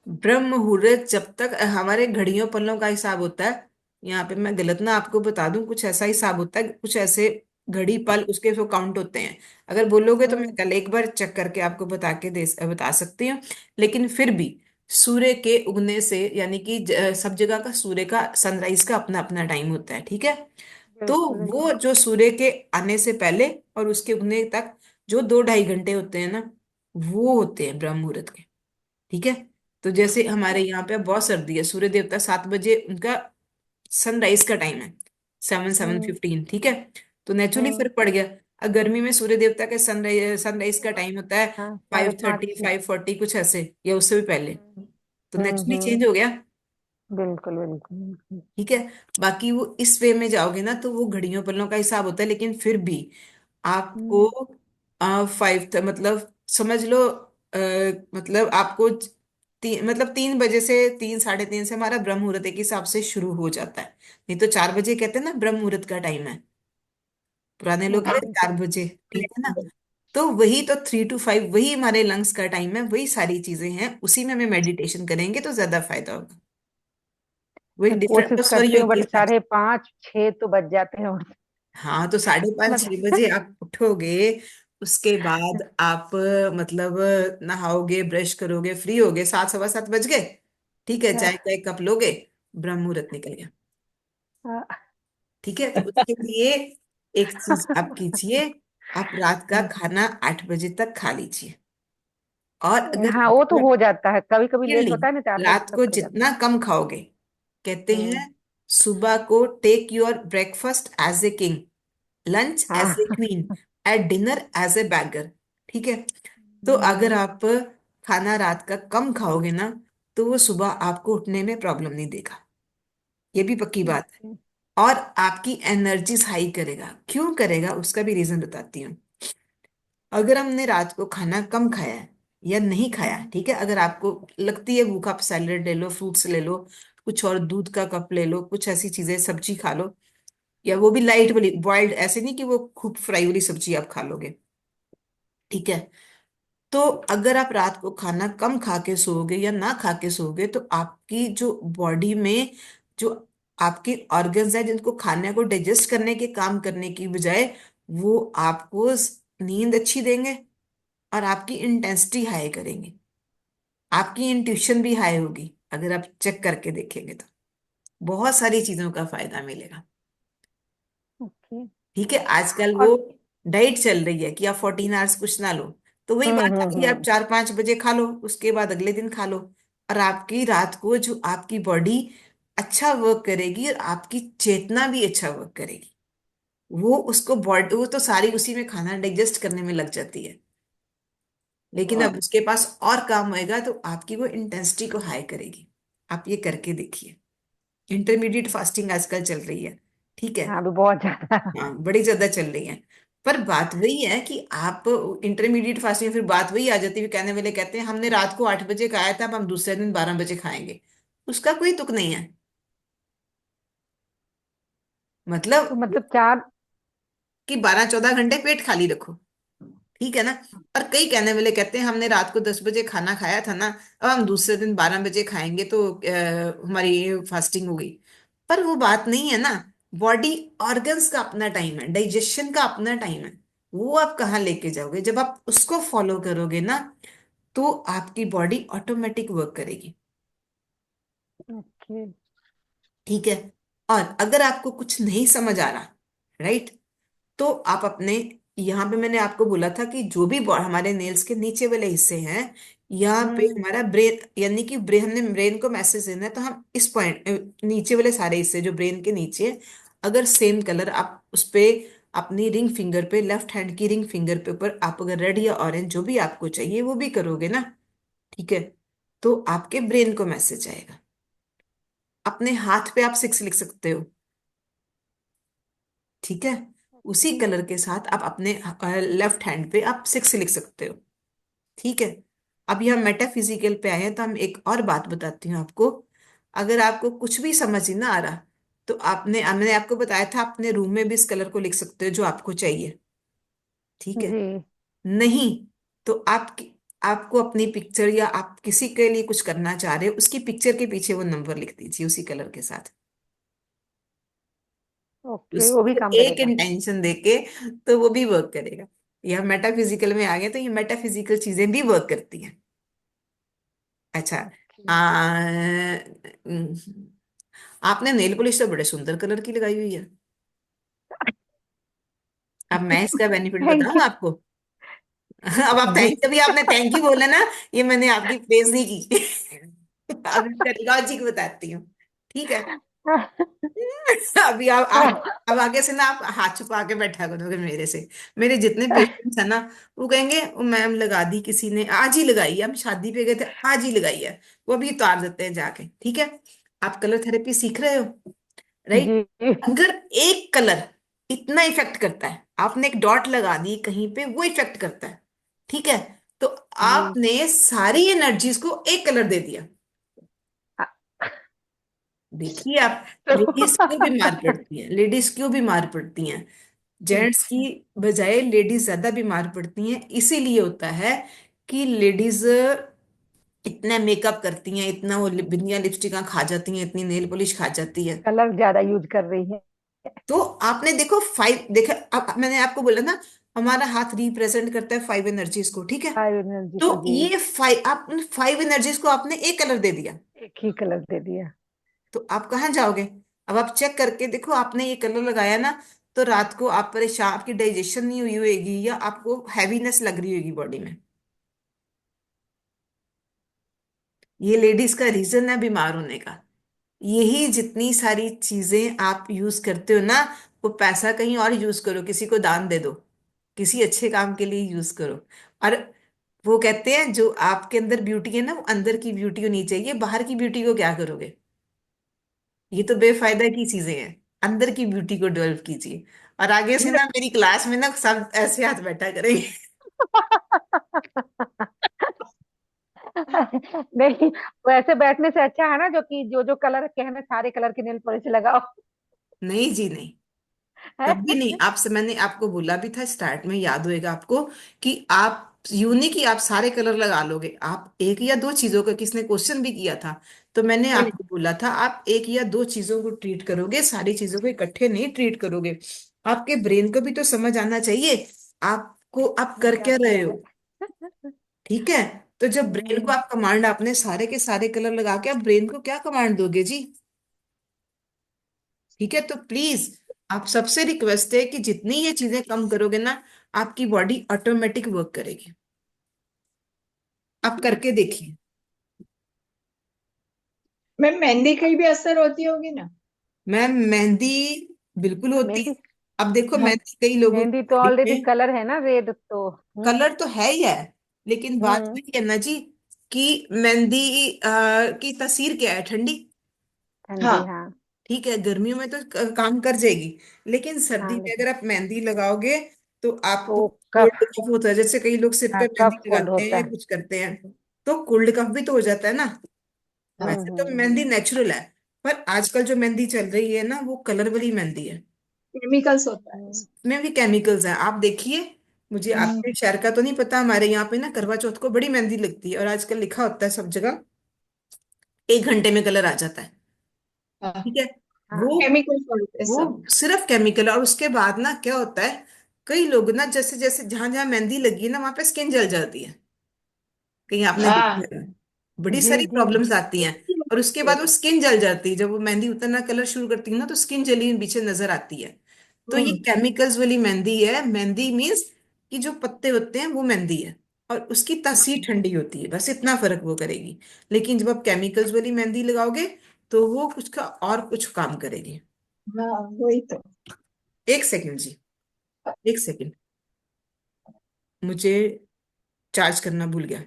ब्रह्म मुहूर्त जब तक हमारे घड़ियों पलों का हिसाब होता है, यहाँ पे मैं गलत ना आपको बता दूं, कुछ ऐसा हिसाब होता है, कुछ ऐसे घड़ी पल उसके जो काउंट होते हैं। अगर बोलोगे तो मैं हम्म। कल एक बार चेक करके आपको बता सकती हूँ। लेकिन फिर भी सूर्य के उगने से, यानी कि सब जगह का सूर्य का सनराइज का अपना अपना टाइम होता है। ठीक है। तो बिल्कुल वो बिल्कुल। जो सूर्य के आने से पहले और उसके उगने तक जो 2-2.5 घंटे होते हैं ना, वो होते हैं ब्रह्म मुहूर्त के। ठीक है। तो जैसे हमारे यहाँ पे बहुत सर्दी है, सूर्य देवता 7 बजे उनका सनराइज का टाइम है, 7-7:15। ठीक है। तो नेचुरली हम्म। फर्क पड़ गया। अब गर्मी में सूर्य देवता का सनराइज सनराइज का टाइम होता है हाँ, फाइव साढ़े पाँच थर्टी छः। 5:40 कुछ ऐसे, या उससे भी पहले। हम्म। तो नेचुरली चेंज हम्म। हो गया। बिल्कुल बिल्कुल बिल्कुल। ठीक है। बाकी वो इस वे में जाओगे ना तो वो घड़ियों पलों का हिसाब होता है, लेकिन फिर भी आपको हम्म। मतलब समझ लो, मतलब आपको मतलब 3 बजे से 3-3:30 से हमारा ब्रह्म मुहूर्त के हिसाब से शुरू हो जाता है। नहीं तो 4 बजे कहते हैं ना ब्रह्म मुहूर्त का टाइम है, पुराने लोग कहते हैं अच्छा। 4 बजे। ठीक है ना। तो वही तो 3 to 5 वही हमारे लंग्स का टाइम है, वही सारी चीजें हैं, उसी में हमें मेडिटेशन करेंगे तो ज्यादा फायदा होगा। वही मैं डिफरेंट कोशिश तो करती स्वर हूँ, बट के। 5:30 6 तो बज जाते हैं और हाँ तो 5:30-6 बजे मतलब आप उठोगे। उसके बाद आप मतलब नहाओगे, ब्रश करोगे, फ्री होगे, 7, 7:15 बज गए। ठीक है, चाय का एक कप लोगे, ब्रह्म मुहूर्त निकल गया। ठीक है। तो उसके लिए एक चीज आप कीजिए, आप रात का खाना 8 बजे तक खा लीजिए। और अगर हाँ वो तो हो जाता है, कभी कभी लेट clearly होता है ना, 4 बजे रात तक को हो जाता जितना है। कम खाओगे, कहते हम्म। हैं सुबह को take your breakfast as a king, lunch as a हाँ। Queen, at dinner as a beggar. ठीक है। तो अगर आप खाना रात का कम खाओगे ना, तो वो सुबह आपको उठने में प्रॉब्लम नहीं देगा, ये भी पक्की बात है। ओके। और आपकी एनर्जीज हाई करेगा। क्यों करेगा उसका भी रीजन बताती हूँ। अगर हमने रात को खाना कम खाया है या नहीं खाया, ठीक है, अगर आपको लगती है भूख, आप सैलेड ले लो, फ्रूट्स ले लो, कुछ और दूध का कप ले लो, कुछ ऐसी चीजें, सब्जी खा लो, या वो भी लाइट वाली बॉइल्ड, ऐसे नहीं कि वो खूब फ्राई वाली सब्जी आप खा लोगे, ठीक है। तो अगर आप रात को खाना कम खा के सोओगे या ना खा के सोओगे, तो आपकी जो बॉडी में जो आपके ऑर्गन्स हैं जिनको खाने को डाइजेस्ट करने के काम करने की बजाय, वो आपको नींद अच्छी देंगे और आपकी इंटेंसिटी हाई करेंगे। आपकी इंट्यूशन भी हाई होगी। अगर आप चेक करके देखेंगे तो बहुत सारी चीजों का फायदा मिलेगा। ओके। ठीक है, आजकल वो और डाइट चल रही है कि आप 14 आवर्स कुछ ना लो। तो वही बात है कि आप 4-5 बजे खा लो, उसके बाद अगले दिन खा लो, और आपकी रात को जो आपकी बॉडी अच्छा वर्क करेगी और आपकी चेतना भी अच्छा वर्क करेगी। वो उसको बॉडी, वो तो सारी उसी में खाना डाइजेस्ट करने में लग जाती है। लेकिन अब उसके पास और काम होएगा तो आपकी वो इंटेंसिटी को हाई करेगी। आप ये करके देखिए। इंटरमीडिएट फास्टिंग आजकल चल रही है, ठीक है। हाँ, अभी बहुत ज्यादा। हाँ, बड़ी ज्यादा चल रही है। पर बात वही है कि आप इंटरमीडिएट फास्टिंग, फिर बात वही आ जाती है, कहने वाले कहते हैं हमने रात को 8 बजे खाया था, अब हम दूसरे दिन 12 बजे खाएंगे। उसका कोई तुक नहीं है। तो मतलब मतलब चार। कि 12-14 घंटे पेट खाली रखो, ठीक है ना। और कई कहने वाले कहते हैं हमने रात को 10 बजे खाना खाया था ना, अब हम दूसरे दिन 12 बजे खाएंगे तो हमारी फास्टिंग हो गई। पर वो बात नहीं है ना। बॉडी ऑर्गन्स का अपना टाइम है, डाइजेशन का अपना टाइम है। वो आप कहाँ लेके जाओगे? जब आप उसको फॉलो करोगे ना, तो आपकी बॉडी ऑटोमेटिक वर्क करेगी। ओके। ठीक है। और अगर आपको कुछ नहीं समझ आ रहा, राइट, तो आप अपने, यहाँ पे मैंने आपको बोला था कि जो भी हमारे नेल्स के नीचे वाले हिस्से हैं, यहाँ पे हम्म। हमारा ब्रेन, यानी कि ब्रेन, हमने ब्रेन को मैसेज देना है, तो हम इस पॉइंट, नीचे वाले सारे हिस्से जो ब्रेन के नीचे, अगर सेम कलर आप उस पे अपनी रिंग फिंगर पे, लेफ्ट हैंड की रिंग फिंगर पे ऊपर आप अगर रेड या ऑरेंज जो भी आपको चाहिए वो भी करोगे ना, ठीक है, तो आपके ब्रेन को मैसेज आएगा। अपने हाथ पे आप 6 लिख सकते हो, ठीक है। उसी ओके। कलर के साथ आप अपने लेफ्ट हैंड पे आप 6 लिख सकते हो, ठीक है। अब यहाँ मेटाफिजिकल पे आए हैं तो हम एक और बात बताती हूँ आपको। अगर आपको कुछ भी समझ ही ना आ रहा, तो आपने, मैंने आपको बताया था अपने रूम में भी इस कलर को लिख सकते हो जो आपको चाहिए, ठीक है। जी। नहीं, तो आप, आपको अपनी पिक्चर, या आप किसी के लिए कुछ करना चाह रहे हो, उसकी पिक्चर के पीछे वो नंबर लिख दीजिए उसी कलर के साथ, ओके, वो भी उसको काम एक करेगा। इंटेंशन देके, तो वो भी वर्क करेगा। यह मेटाफिजिकल में आ गया, तो ये मेटाफिजिकल चीजें भी वर्क करती हैं। अच्छा। ओके। आ, आपने नेल पॉलिश तो बड़े सुंदर कलर की लगाई हुई है। अब मैं इसका बेनिफिट थैंक बताऊं यू। आपको। अब आप जी। थैंक, अभी आपने थैंक यू बोला ना, ये मैंने आपकी प्रेज नहीं की। अब इसका लॉजिक बताती हूँ, ठीक है। अभी आप अब आगे से ना आप हाथ छुपा के बैठा करोगे मेरे से। मेरे जितने पेशेंट्स है ना, वो कहेंगे वो मैम लगा दी किसी ने, आज ही लगाई है, हम शादी पे गए थे आज ही लगाई है, वो भी उतार देते हैं जाके, ठीक है। आप कलर थेरेपी सीख रहे हो, राइट। जी। अगर एक कलर इतना इफेक्ट करता है, आपने एक डॉट लगा दी कहीं पे, वो इफेक्ट करता है, ठीक है। तो जी। आपने सारी एनर्जीज को एक कलर दे दिया। देखिए आप, तो लेडीज क्यों बीमार पड़ती हैं, लेडीज क्यों बीमार पड़ती हैं? जेंट्स की बजाय लेडीज ज्यादा बीमार पड़ती हैं, इसीलिए होता है कि लेडीज इतना मेकअप करती हैं, इतना वो बिंदियां लिपस्टिक खा जाती हैं, इतनी नेल पॉलिश खा जाती है। कलर ज्यादा यूज कर रही है। तो आपने देखो 5 देखा, अब मैंने आपको बोला ना, हमारा हाथ रिप्रेजेंट करता है 5 एनर्जीज को, ठीक है। हाई एनर्जी तो को। जी। ये 5, आप 5 एनर्जीज को आपने एक कलर दे दिया, एक ही कलर दे दिया। तो आप कहाँ जाओगे? अब आप चेक करके देखो, आपने ये कलर लगाया ना, तो रात को आप परेशान, आपकी डाइजेशन नहीं हुई होगी, या आपको हैवीनेस लग रही होगी बॉडी में। ये लेडीज का रीजन है बीमार होने का। यही जितनी सारी चीजें आप यूज करते हो ना, वो पैसा कहीं और यूज करो, किसी को दान दे दो, किसी अच्छे काम के लिए यूज करो। और वो कहते हैं जो आपके अंदर ब्यूटी है ना, वो अंदर की ब्यूटी होनी चाहिए, बाहर की ब्यूटी को क्या करोगे? ये तो बेफायदा की चीजें हैं। अंदर की ब्यूटी को डेवलप कीजिए। और आगे से ना मेरी क्लास में ना सब ऐसे हाथ बैठा करेंगे। नहीं, वैसे बैठने से अच्छा है ना, जो कि जो जो कलर के है ना, सारे कलर के नेल पॉलिश लगाओ। नहीं जी नहीं, है? कभी नहीं। आपसे मैंने आपको बोला भी था स्टार्ट में, याद होएगा आपको, कि आप यूं नहीं कि आप सारे कलर लगा लोगे, आप एक या दो चीजों का, किसने क्वेश्चन भी किया था, तो मैंने आपको बोला था आप एक या दो चीजों को ट्रीट करोगे, सारी चीजों को इकट्ठे नहीं ट्रीट करोगे। आपके ब्रेन को भी तो समझ आना चाहिए आपको आप कर क्या क्या रहे हो। करोगे? ठीक है। तो जब ब्रेन को हम्म, आप कमांड, आपने सारे के सारे कलर लगा के आप ब्रेन को क्या कमांड दोगे जी? ठीक है, तो प्लीज आप सबसे रिक्वेस्ट है कि जितनी ये चीजें कम करोगे ना, आपकी बॉडी ऑटोमेटिक वर्क करेगी। आप करके देखिए। मैम मेहंदी की भी असर होती होगी ना? मैम मेहंदी बिल्कुल होती है। मेहंदी। अब देखो हाँ। मेहंदी कई लोगों की मेहंदी तो बॉडी ऑलरेडी में, कलर है ना, रेड तो। कलर तो है ही है, लेकिन बात हम्म। वही है ना जी, कि मेहंदी की तासीर क्या है? ठंडी। ठंडी, हाँ। हाँ। ठीक है, गर्मियों में तो काम कर जाएगी, लेकिन सर्दी हाँ, में लेकिन अगर आप मेहंदी लगाओगे तो आपको तो कोल्ड कफ। कफ होता है। जैसे कई लोग सिर हाँ, पे मेहंदी कफ कोल्ड लगाते हैं होता या है। कुछ करते हैं, तो कोल्ड कफ भी तो हो जाता है ना। हाँ। वैसे तो मेहंदी नेचुरल है, पर आजकल जो मेहंदी चल रही है ना, वो कलर वाली मेहंदी है। केमिकल्स होता है हम्म। उसमें भी केमिकल्स हैं, आप देखिए। मुझे उसमें। आपके शहर का तो नहीं पता, हमारे यहाँ पे ना करवा चौथ को बड़ी मेहंदी लगती है, और आजकल लिखा होता है सब जगह 1 घंटे में कलर आ जाता है। हाँ। ठीक है। वो केमिकल्स होते हैं वो सब। सिर्फ केमिकल है। और उसके बाद ना क्या होता है, कई लोग ना जैसे जैसे जहां जहां मेहंदी लगी है ना, वहां पे स्किन जल जाती है। कहीं आपने हाँ। देखा है? बड़ी जी सारी जी। प्रॉब्लम्स आती हैं। और उसके बाद वो स्किन जल जाती है, जब वो मेहंदी उतरना कलर शुरू करती है ना, तो स्किन जली हुई पीछे नजर आती है। तो ये हम्म। केमिकल्स वाली मेहंदी है। मेहंदी मीन्स कि जो पत्ते होते हैं वो मेहंदी है, और उसकी तासीर ठंडी होती है, बस इतना फर्क वो करेगी। लेकिन जब आप केमिकल्स वाली मेहंदी लगाओगे, तो वो कुछ का और कुछ काम करेगी। हाँ, वही तो। 1 सेकंड जी, 1 सेकंड, मुझे चार्ज करना भूल गया।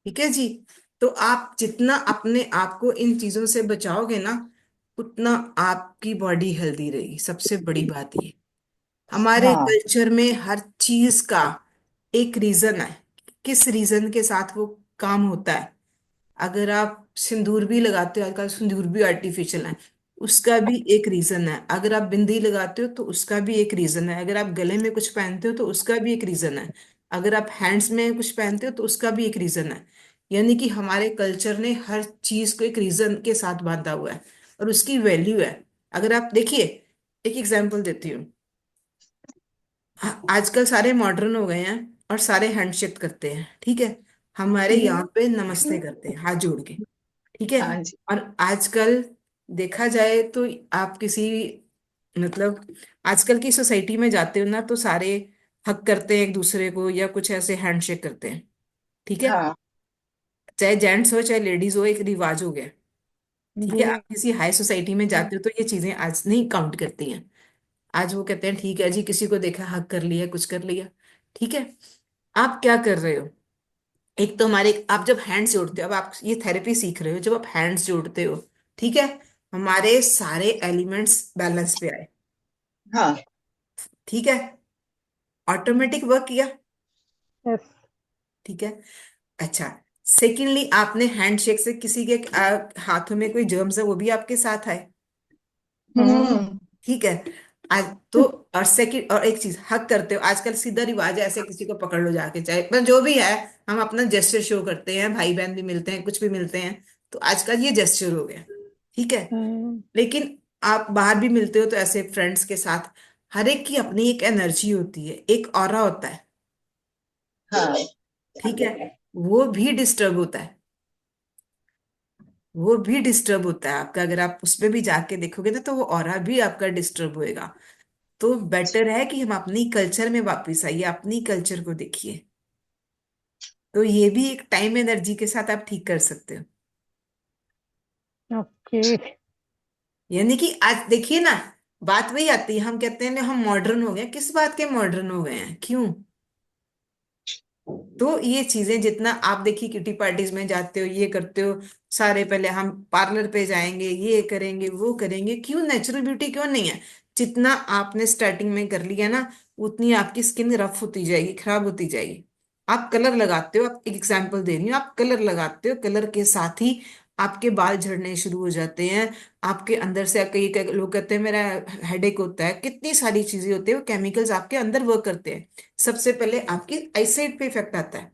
ठीक है जी। तो आप जितना अपने आप को इन चीजों से बचाओगे ना, उतना आपकी बॉडी हेल्दी रहेगी। सबसे बड़ी बात ये, हमारे हाँ। कल्चर में हर चीज का एक रीजन है, किस रीजन के साथ वो काम होता है। अगर आप सिंदूर भी लगाते हो, आजकल सिंदूर भी आर्टिफिशियल है, उसका भी एक रीजन है। अगर आप बिंदी लगाते हो तो उसका भी एक रीजन है। अगर आप गले में कुछ पहनते हो तो उसका भी एक रीजन है। अगर आप हैंड्स में कुछ पहनते हो तो उसका भी एक रीजन है। यानी कि हमारे कल्चर ने हर चीज को एक रीजन के साथ बांधा हुआ है, और उसकी वैल्यू है। अगर आप देखिए, एक एग्जांपल देती हूँ। आजकल सारे मॉडर्न हो गए हैं, और सारे हैंडशेक करते हैं। ठीक है। हमारे यहाँ पे नमस्ते करते हैं हाथ जोड़ के। ठीक है। हाँ जी। और आजकल देखा जाए तो आप किसी, मतलब आजकल की सोसाइटी में जाते हो ना, तो सारे हक करते हैं एक दूसरे को, या कुछ ऐसे हैंडशेक करते हैं। ठीक है। हाँ चाहे जेंट्स हो चाहे लेडीज हो, एक रिवाज हो गया। ठीक जी। है। आप किसी हाई सोसाइटी में जाते हो तो ये चीजें आज नहीं काउंट करती हैं। आज वो कहते हैं ठीक है जी, किसी को देखा हक कर लिया, कुछ कर लिया। ठीक है। आप क्या कर रहे हो? एक तो हमारे, आप जब हैंड्स जोड़ते हो, अब आप ये थेरेपी सीख रहे हो, जब आप हैंड्स जोड़ते हो, ठीक है, हमारे सारे एलिमेंट्स बैलेंस पे आए। हाँ। ठीक है। ऑटोमेटिक वर्क किया। यस। ठीक है। अच्छा, सेकेंडली, आपने हैंडशेक से किसी के हाथों में कोई जर्म्स है वो भी आपके साथ आए। हम्म। हम्म। ठीक है। आज तो, और सेकंड, और एक चीज, हक करते हो, आजकल सीधा रिवाज है ऐसे किसी को पकड़ लो जाके, चाहे पर जो भी है, हम अपना जेस्चर शो करते हैं, भाई बहन भी मिलते हैं, कुछ भी मिलते हैं, तो आजकल ये जेस्चर हो गया। ठीक है। हम्म। लेकिन आप बाहर भी मिलते हो तो ऐसे फ्रेंड्स के साथ, हर एक की अपनी एक एनर्जी होती है, एक ऑरा होता है। हाँ। ठीक है। वो भी डिस्टर्ब होता है, वो भी डिस्टर्ब होता है आपका। अगर आप उसमें भी जाके देखोगे ना, तो वो ऑरा भी आपका डिस्टर्ब होएगा। तो बेटर है कि हम अपनी कल्चर में वापस आइए, अपनी कल्चर को देखिए। तो ये भी एक टाइम एनर्जी के साथ आप ठीक कर सकते हो। ओके। यानी कि आज देखिए ना, बात वही आती है, हम कहते हैं ना हम मॉडर्न हो गए, किस बात के मॉडर्न हो गए हैं, क्यों? तो ये चीजें जितना आप देखिए किटी पार्टीज में जाते हो, ये करते हो, सारे पहले हम पार्लर पे जाएंगे, ये करेंगे, वो करेंगे, क्यों? नेचुरल ब्यूटी क्यों नहीं है? जितना आपने स्टार्टिंग में कर लिया ना, उतनी आपकी स्किन रफ होती जाएगी, खराब होती जाएगी। आप कलर लगाते हो, आप एक एग्जांपल दे रही हूँ, आप कलर लगाते हो, कलर के साथ ही आपके बाल झड़ने शुरू हो जाते हैं। आपके अंदर से कई कई लोग कहते हैं मेरा हेडेक होता है, कितनी सारी चीजें होती है, वो केमिकल्स आपके अंदर वर्क करते हैं। सबसे पहले आपकी आईसाइट पे इफेक्ट आता है।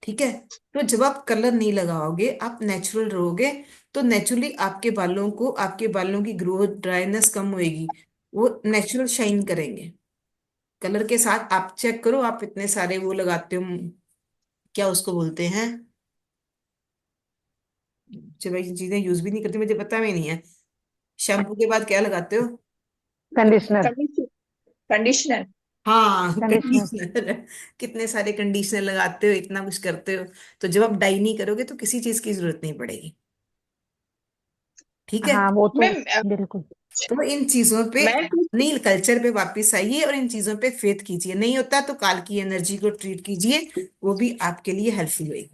ठीक है। तो जब आप कलर नहीं लगाओगे, आप नेचुरल रहोगे, तो नेचुरली आपके बालों की ग्रोथ, ड्राइनेस कम होएगी, वो नेचुरल शाइन करेंगे। कलर के साथ आप चेक करो, आप इतने सारे वो लगाते हो, क्या उसको बोलते हैं, चलो ये चीजें यूज भी नहीं करती, मुझे पता भी नहीं है। शैम्पू के बाद क्या लगाते हो? कंडीशनर। कंडीशनर। हाँ, कंडीशनर। कंडीशनर। कितने सारे कंडीशनर लगाते हो, इतना कुछ करते हो। तो जब आप डाई नहीं करोगे तो किसी चीज की जरूरत नहीं पड़ेगी। ठीक है। हाँ वो तो मैं बिल्कुल। तो इन चीजों पे मैं अपनी कल्चर पे वापस आइए और इन चीजों पे फेथ कीजिए, नहीं होता तो काल की एनर्जी को ट्रीट कीजिए, वो भी आपके लिए हेल्पफुल होगी।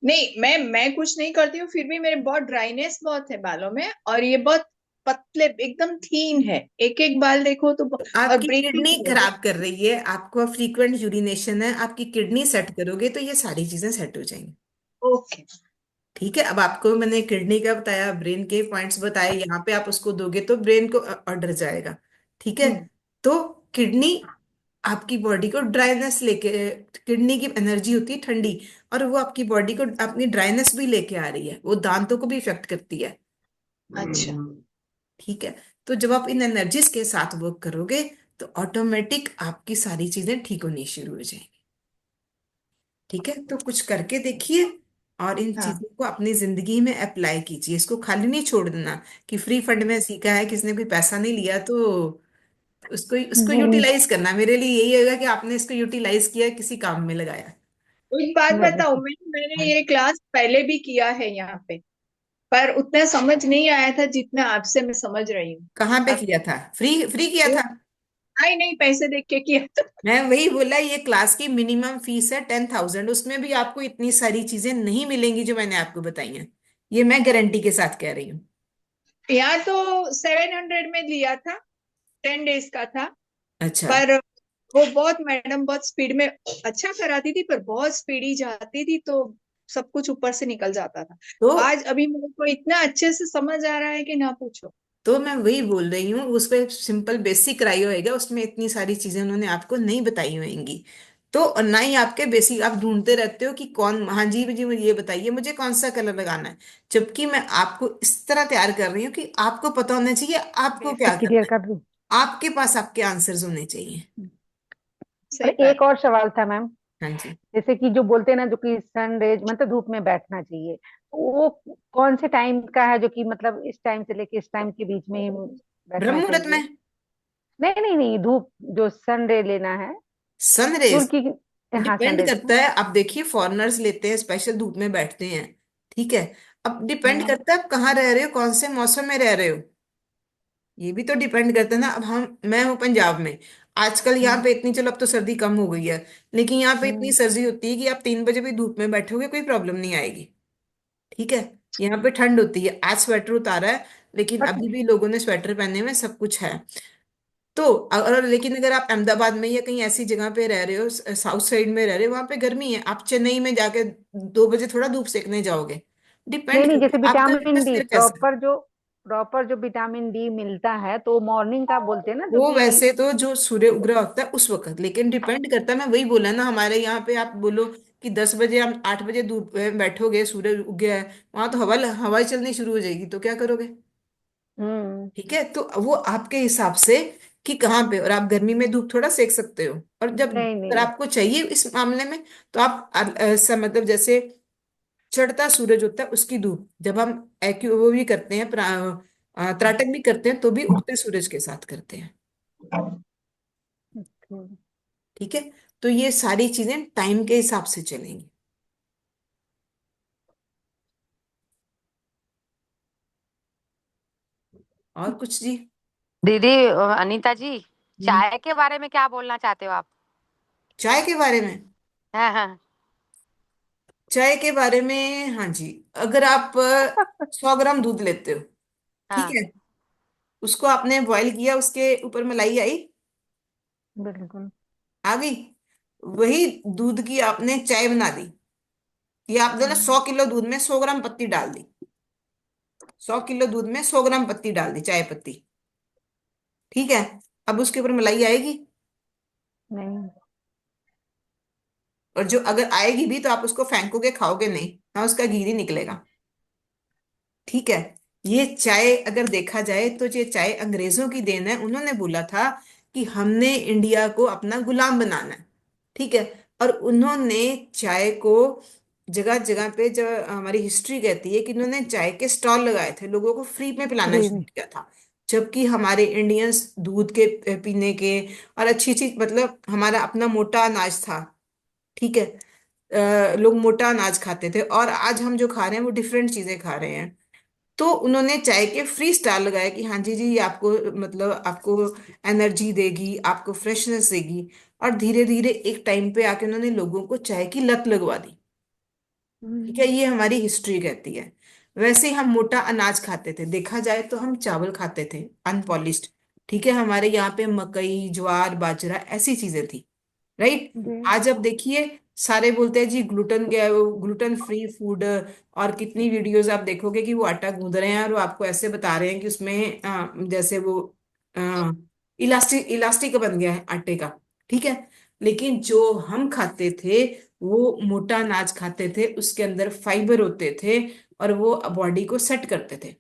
नहीं, मैं कुछ नहीं करती हूँ, फिर भी मेरे बहुत ड्राइनेस बहुत है बालों में, और ये बहुत पतले एकदम थीन है, एक एक बाल देखो तो और आपकी ब्रीथिंग किडनी हो खराब कर रही है, आपको फ्रीक्वेंट यूरिनेशन है, आपकी किडनी सेट करोगे तो ये सारी चीजें सेट हो जाएंगी। ओके। ठीक है। अब आपको मैंने किडनी का बताया, ब्रेन के पॉइंट्स बताए, यहाँ पे आप उसको दोगे तो ब्रेन को ऑर्डर जाएगा। ठीक है। हम्म। तो किडनी आपकी बॉडी को ड्राइनेस लेके, किडनी की एनर्जी होती है ठंडी, और वो आपकी बॉडी को अपनी ड्राइनेस भी लेके आ रही है, वो दांतों को भी इफेक्ट करती है। अच्छा। ठीक है। तो जब आप इन एनर्जीज के साथ वर्क करोगे तो ऑटोमेटिक आपकी सारी चीजें ठीक होनी शुरू हो जाएंगी। ठीक है। तो कुछ करके देखिए और इन हाँ। चीजों को अपनी जिंदगी में अप्लाई कीजिए, इसको खाली नहीं छोड़ देना कि फ्री फंड में सीखा है, किसी ने कोई पैसा नहीं लिया तो उसको उसको नहीं यूटिलाइज करना। मेरे लिए यही होगा कि आपने इसको यूटिलाइज किया, किसी काम में लगाया। तो एक बात बताओ, बिल्कुल। मैंने हाँ। ये क्लास पहले भी किया है यहाँ पे, पर उतना समझ नहीं आया था जितना आपसे मैं समझ रही हूँ कहाँ पे अब। किया था? फ्री फ्री किया वो था? नहीं नहीं, पैसे देख के किया था। मैं वही बोला, ये क्लास की मिनिमम फीस है 10,000, उसमें भी आपको इतनी सारी चीजें नहीं मिलेंगी जो मैंने आपको बताई हैं। ये मैं गारंटी के साथ कह रही हूँ। यहाँ तो 700 में लिया था, 10 डेज का था। अच्छा। पर वो बहुत मैडम बहुत स्पीड में अच्छा कराती थी, पर बहुत स्पीडी जाती थी, तो सब कुछ ऊपर से निकल जाता था। तो आज अभी मेरे को इतना अच्छे से समझ आ रहा है कि ना पूछो। मैं वही बोल रही हूँ, उस पर सिंपल बेसिक कराई होएगा, उसमें इतनी सारी चीजें उन्होंने आपको नहीं बताई होंगी। तो और ना ही आपके बेसिक आप ढूंढते रहते हो कि कौन, हाँ जी जी मुझे ये बताइए मुझे कौन सा कलर लगाना है, जबकि मैं आपको इस तरह तैयार कर रही हूँ कि आपको पता होना चाहिए आपको क्या बेसिक क्लियर करना है, कर दूं। आपके पास आपके आंसर्स होने चाहिए। और सही एक बात। और सवाल था मैम। हाँ जी। जैसे कि जो बोलते हैं ना, जो कि सन रेज मतलब धूप में बैठना चाहिए, तो वो कौन से टाइम का है जो कि मतलब इस टाइम से लेके इस टाइम के बीच में ही ब्रह्म बैठना मुहूर्त में। चाहिए? नहीं नहीं नहीं, धूप जो सन रे लेना है, सूर्य सनरेज की। हाँ, सन डिपेंड रेज करता का। है, आप देखिए फॉरेनर्स लेते हैं, स्पेशल धूप में बैठते हैं। ठीक है। अब डिपेंड हाँ। करता है आप कहाँ रह रहे हो, कौन से मौसम में रह रहे हो, ये भी तो डिपेंड करता है ना। अब मैं हूँ पंजाब में, आजकल यहाँ हम्म। पे इतनी, चलो अब तो सर्दी कम हो गई है, लेकिन यहाँ पे इतनी हम्म। सर्दी होती है कि आप 3 बजे भी धूप में बैठोगे कोई प्रॉब्लम नहीं आएगी। ठीक है। यहाँ पे ठंड होती है, आज स्वेटर उतारा है, लेकिन बट अभी भी लोगों ने स्वेटर पहने हुए हैं, सब कुछ है। तो अगर, लेकिन अगर आप अहमदाबाद में या कहीं ऐसी जगह पे रह रहे हो, साउथ साइड में रह रहे हो, वहां पे गर्मी है, आप चेन्नई में जाके 2 बजे थोड़ा धूप सेकने जाओगे। नहीं डिपेंड नहीं, करता जैसे है आपका विटामिन डी एटमोसफेयर कैसा है। प्रॉपर जो विटामिन डी मिलता है, तो मॉर्निंग का बोलते हैं ना, जो वो कि वैसे तो जो सूर्य उग्र होता है उस वक्त, लेकिन डिपेंड करता है, मैं वही बोला ना, हमारे यहाँ पे आप बोलो कि 10 बजे, हम 8 बजे धूप में बैठोगे, सूर्य उग गया है, वहां तो हवा चलनी शुरू हो जाएगी, तो क्या करोगे? हम्म। ठीक है। तो वो आपके हिसाब से कि कहाँ पे, और आप गर्मी में धूप थोड़ा सेक सकते हो, और जब नहीं अगर नहीं। आपको चाहिए इस मामले में, तो आप मतलब जैसे चढ़ता सूरज होता है उसकी धूप, जब हम वो भी करते हैं, त्राटक भी करते हैं, तो भी उगते सूरज के साथ करते हैं। ठीक है। तो ये सारी चीजें टाइम के हिसाब से चलेंगी। और कुछ जी? दीदी, अनीता जी, हम्म, चाय के बारे में क्या बोलना चाहते हो आप? चाय के बारे में? हाँ हाँ। चाय के बारे में, हाँ जी। अगर आप 100 ग्राम दूध लेते हो, ठीक हाँ, है, उसको आपने बॉईल किया, उसके ऊपर मलाई आई, बिल्कुल। आ गई, वही दूध की आपने चाय बना दी। ये आपने ना हम्म, 100 किलो दूध में 100 ग्राम पत्ती डाल दी, 100 किलो दूध में 100 ग्राम पत्ती डाल दी, चाय पत्ती, ठीक है। अब उसके ऊपर मलाई आएगी? नहीं। और जो अगर आएगी भी तो आप उसको फेंकोगे, खाओगे नहीं, ना उसका घी ही निकलेगा, ठीक है। ये चाय अगर देखा जाए तो ये चाय अंग्रेजों की देन है। उन्होंने बोला था कि हमने इंडिया को अपना गुलाम बनाना है, ठीक है। और उन्होंने चाय को जगह जगह पे, जो हमारी हिस्ट्री कहती है कि उन्होंने चाय के स्टॉल लगाए थे, लोगों को फ्री में पिलाना फ्री शुरू में। किया था। जबकि हमारे इंडियंस दूध के पीने के, और अच्छी चीज, मतलब हमारा अपना मोटा अनाज था, ठीक है। लोग मोटा अनाज खाते थे, और आज हम जो खा रहे हैं वो डिफरेंट चीजें खा रहे हैं। तो उन्होंने चाय के फ्री स्टाल लगाए कि हाँ जी जी, ये आपको, मतलब आपको एनर्जी देगी, आपको फ्रेशनेस देगी। और धीरे धीरे एक टाइम पे आके उन्होंने लोगों को चाय की लत लगवा दी, ठीक है। हम्म, ये हमारी हिस्ट्री कहती है। वैसे हम मोटा अनाज खाते थे, देखा जाए तो हम चावल खाते थे अनपॉलिश्ड, ठीक है। हमारे यहाँ पे मकई, ज्वार, बाजरा, ऐसी चीजें थी, राइट। जी। आज अब देखिए, सारे बोलते हैं जी ग्लूटन, क्या है वो, ग्लूटन फ्री फूड। और कितनी वीडियोस आप देखोगे कि वो आटा गूंद रहे हैं और वो आपको ऐसे बता रहे हैं कि उसमें जैसे वो इलास्टिक इलास्टिक बन गया है आटे का, ठीक है। लेकिन जो हम खाते थे, वो मोटा अनाज खाते थे, उसके अंदर फाइबर होते थे, और वो बॉडी को सेट करते थे।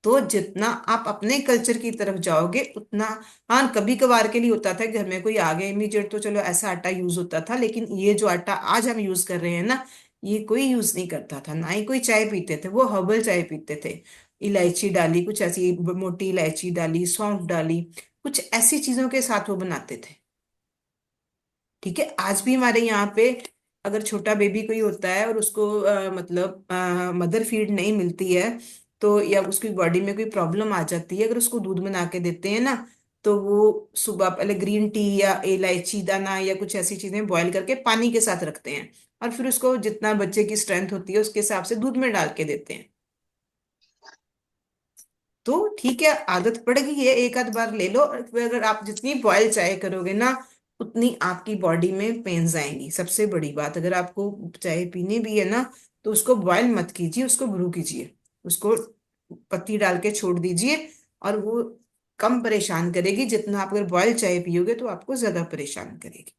तो जितना आप अपने कल्चर की तरफ जाओगे उतना, हाँ कभी कभार के लिए होता था कि घर में कोई आ गया इमीडिएट, तो चलो ऐसा आटा यूज होता था। लेकिन ये जो आटा आज हम यूज कर रहे हैं ना, ये कोई यूज नहीं करता था, ना ही कोई चाय पीते थे, वो हर्बल चाय पीते थे। इलायची डाली, कुछ ऐसी मोटी इलायची डाली, सौंफ डाली, कुछ ऐसी चीजों के साथ वो बनाते थे, ठीक है। आज भी हमारे यहाँ पे अगर छोटा बेबी कोई होता है और उसको मतलब मदर फीड नहीं मिलती है, तो या उसकी बॉडी में कोई प्रॉब्लम आ जाती है, अगर उसको दूध बना के देते हैं ना, तो वो सुबह पहले ग्रीन टी या इलायची दाना या कुछ ऐसी चीजें बॉईल करके पानी के साथ रखते हैं, और फिर उसको जितना बच्चे की स्ट्रेंथ होती है उसके हिसाब से दूध में डाल के देते हैं। तो ठीक है, आदत पड़ गई है, एक आध बार ले लो, और फिर अगर आप जितनी बॉयल चाय करोगे ना, उतनी आपकी बॉडी में पेन्स आएंगी। सबसे बड़ी बात, अगर आपको चाय पीनी भी है ना, तो उसको बॉयल मत कीजिए, उसको ब्रू कीजिए, उसको पत्ती डाल के छोड़ दीजिए, और वो कम परेशान करेगी। जितना आप अगर बॉयल चाय पियोगे तो आपको ज्यादा परेशान करेगी।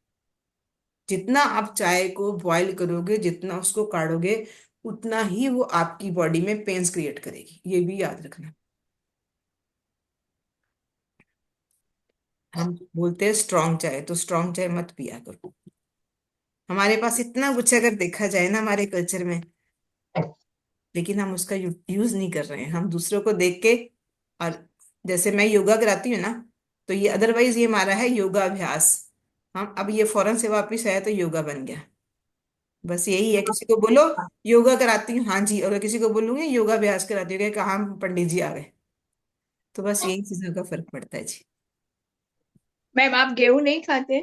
जितना आप चाय को बॉयल करोगे, जितना उसको काढ़ोगे, उतना ही वो आपकी बॉडी में पेन्स क्रिएट करेगी, ये भी याद रखना। हम बोलते हैं स्ट्रांग चाय, तो स्ट्रांग चाय मत पिया करो। हमारे पास इतना कुछ है, अगर देखा जाए ना हमारे कल्चर में, लेकिन हम उसका यूज नहीं कर रहे हैं, हम दूसरों को देख के। और जैसे मैं योगा कराती हूँ ना, तो ये अदरवाइज ये हमारा है योगा अभ्यास, हम अब ये फौरन से वापस आया तो योगा बन गया। बस यही है, किसी को बोलो योगा कराती हूँ, हाँ जी, और किसी को बोलूंगी योगा अभ्यास कराती हूँ, कहाँ पंडित जी आ गए। तो बस यही चीजों का फर्क पड़ता है जी। मैम, आप गेहूं नहीं खाते?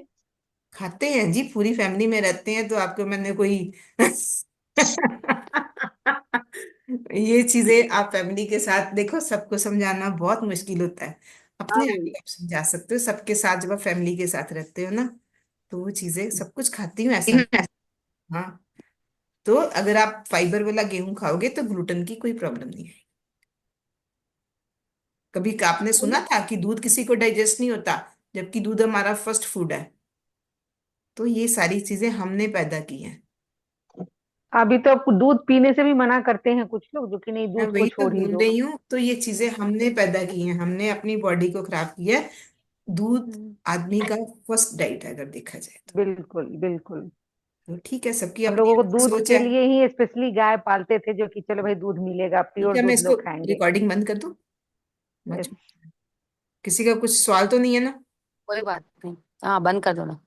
खाते हैं जी, पूरी फैमिली में रहते हैं, तो आपको मैंने कोई ये चीजें आप फैमिली के साथ देखो, सबको समझाना बहुत मुश्किल होता है। अपने आप हाँ। को आप समझा सकते हो, सबके साथ जब आप फैमिली के साथ रहते हो ना, तो वो चीजें सब कुछ खाती हूँ ऐसा नहीं। हाँ, तो अगर आप फाइबर वाला गेहूं खाओगे तो ग्लूटेन की कोई प्रॉब्लम नहीं है। कभी आपने सुना था कि दूध किसी को डाइजेस्ट नहीं होता, जबकि दूध हमारा फर्स्ट फूड है। तो ये सारी चीजें हमने पैदा की हैं। अभी तो आपको दूध पीने से भी मना करते हैं कुछ लोग, जो कि नहीं, मैं दूध को वही तो छोड़ ही बोल दो। रही हूँ, तो ये चीजें हमने पैदा की हैं, हमने अपनी बॉडी को खराब किया है। दूध हम्म, आदमी का फर्स्ट डाइट है अगर देखा जाए तो। बिल्कुल बिल्कुल। तो ठीक है, सबकी हम अपनी लोगों को अपनी दूध सोच है। के लिए ही स्पेशली गाय पालते थे, जो कि चलो भाई दूध मिलेगा, ठीक प्योर है, मैं दूध इसको लोग खाएंगे। रिकॉर्डिंग बंद कर दूं? यस। किसी का कुछ सवाल तो नहीं है ना? कोई बात नहीं। हाँ, बंद कर दो ना।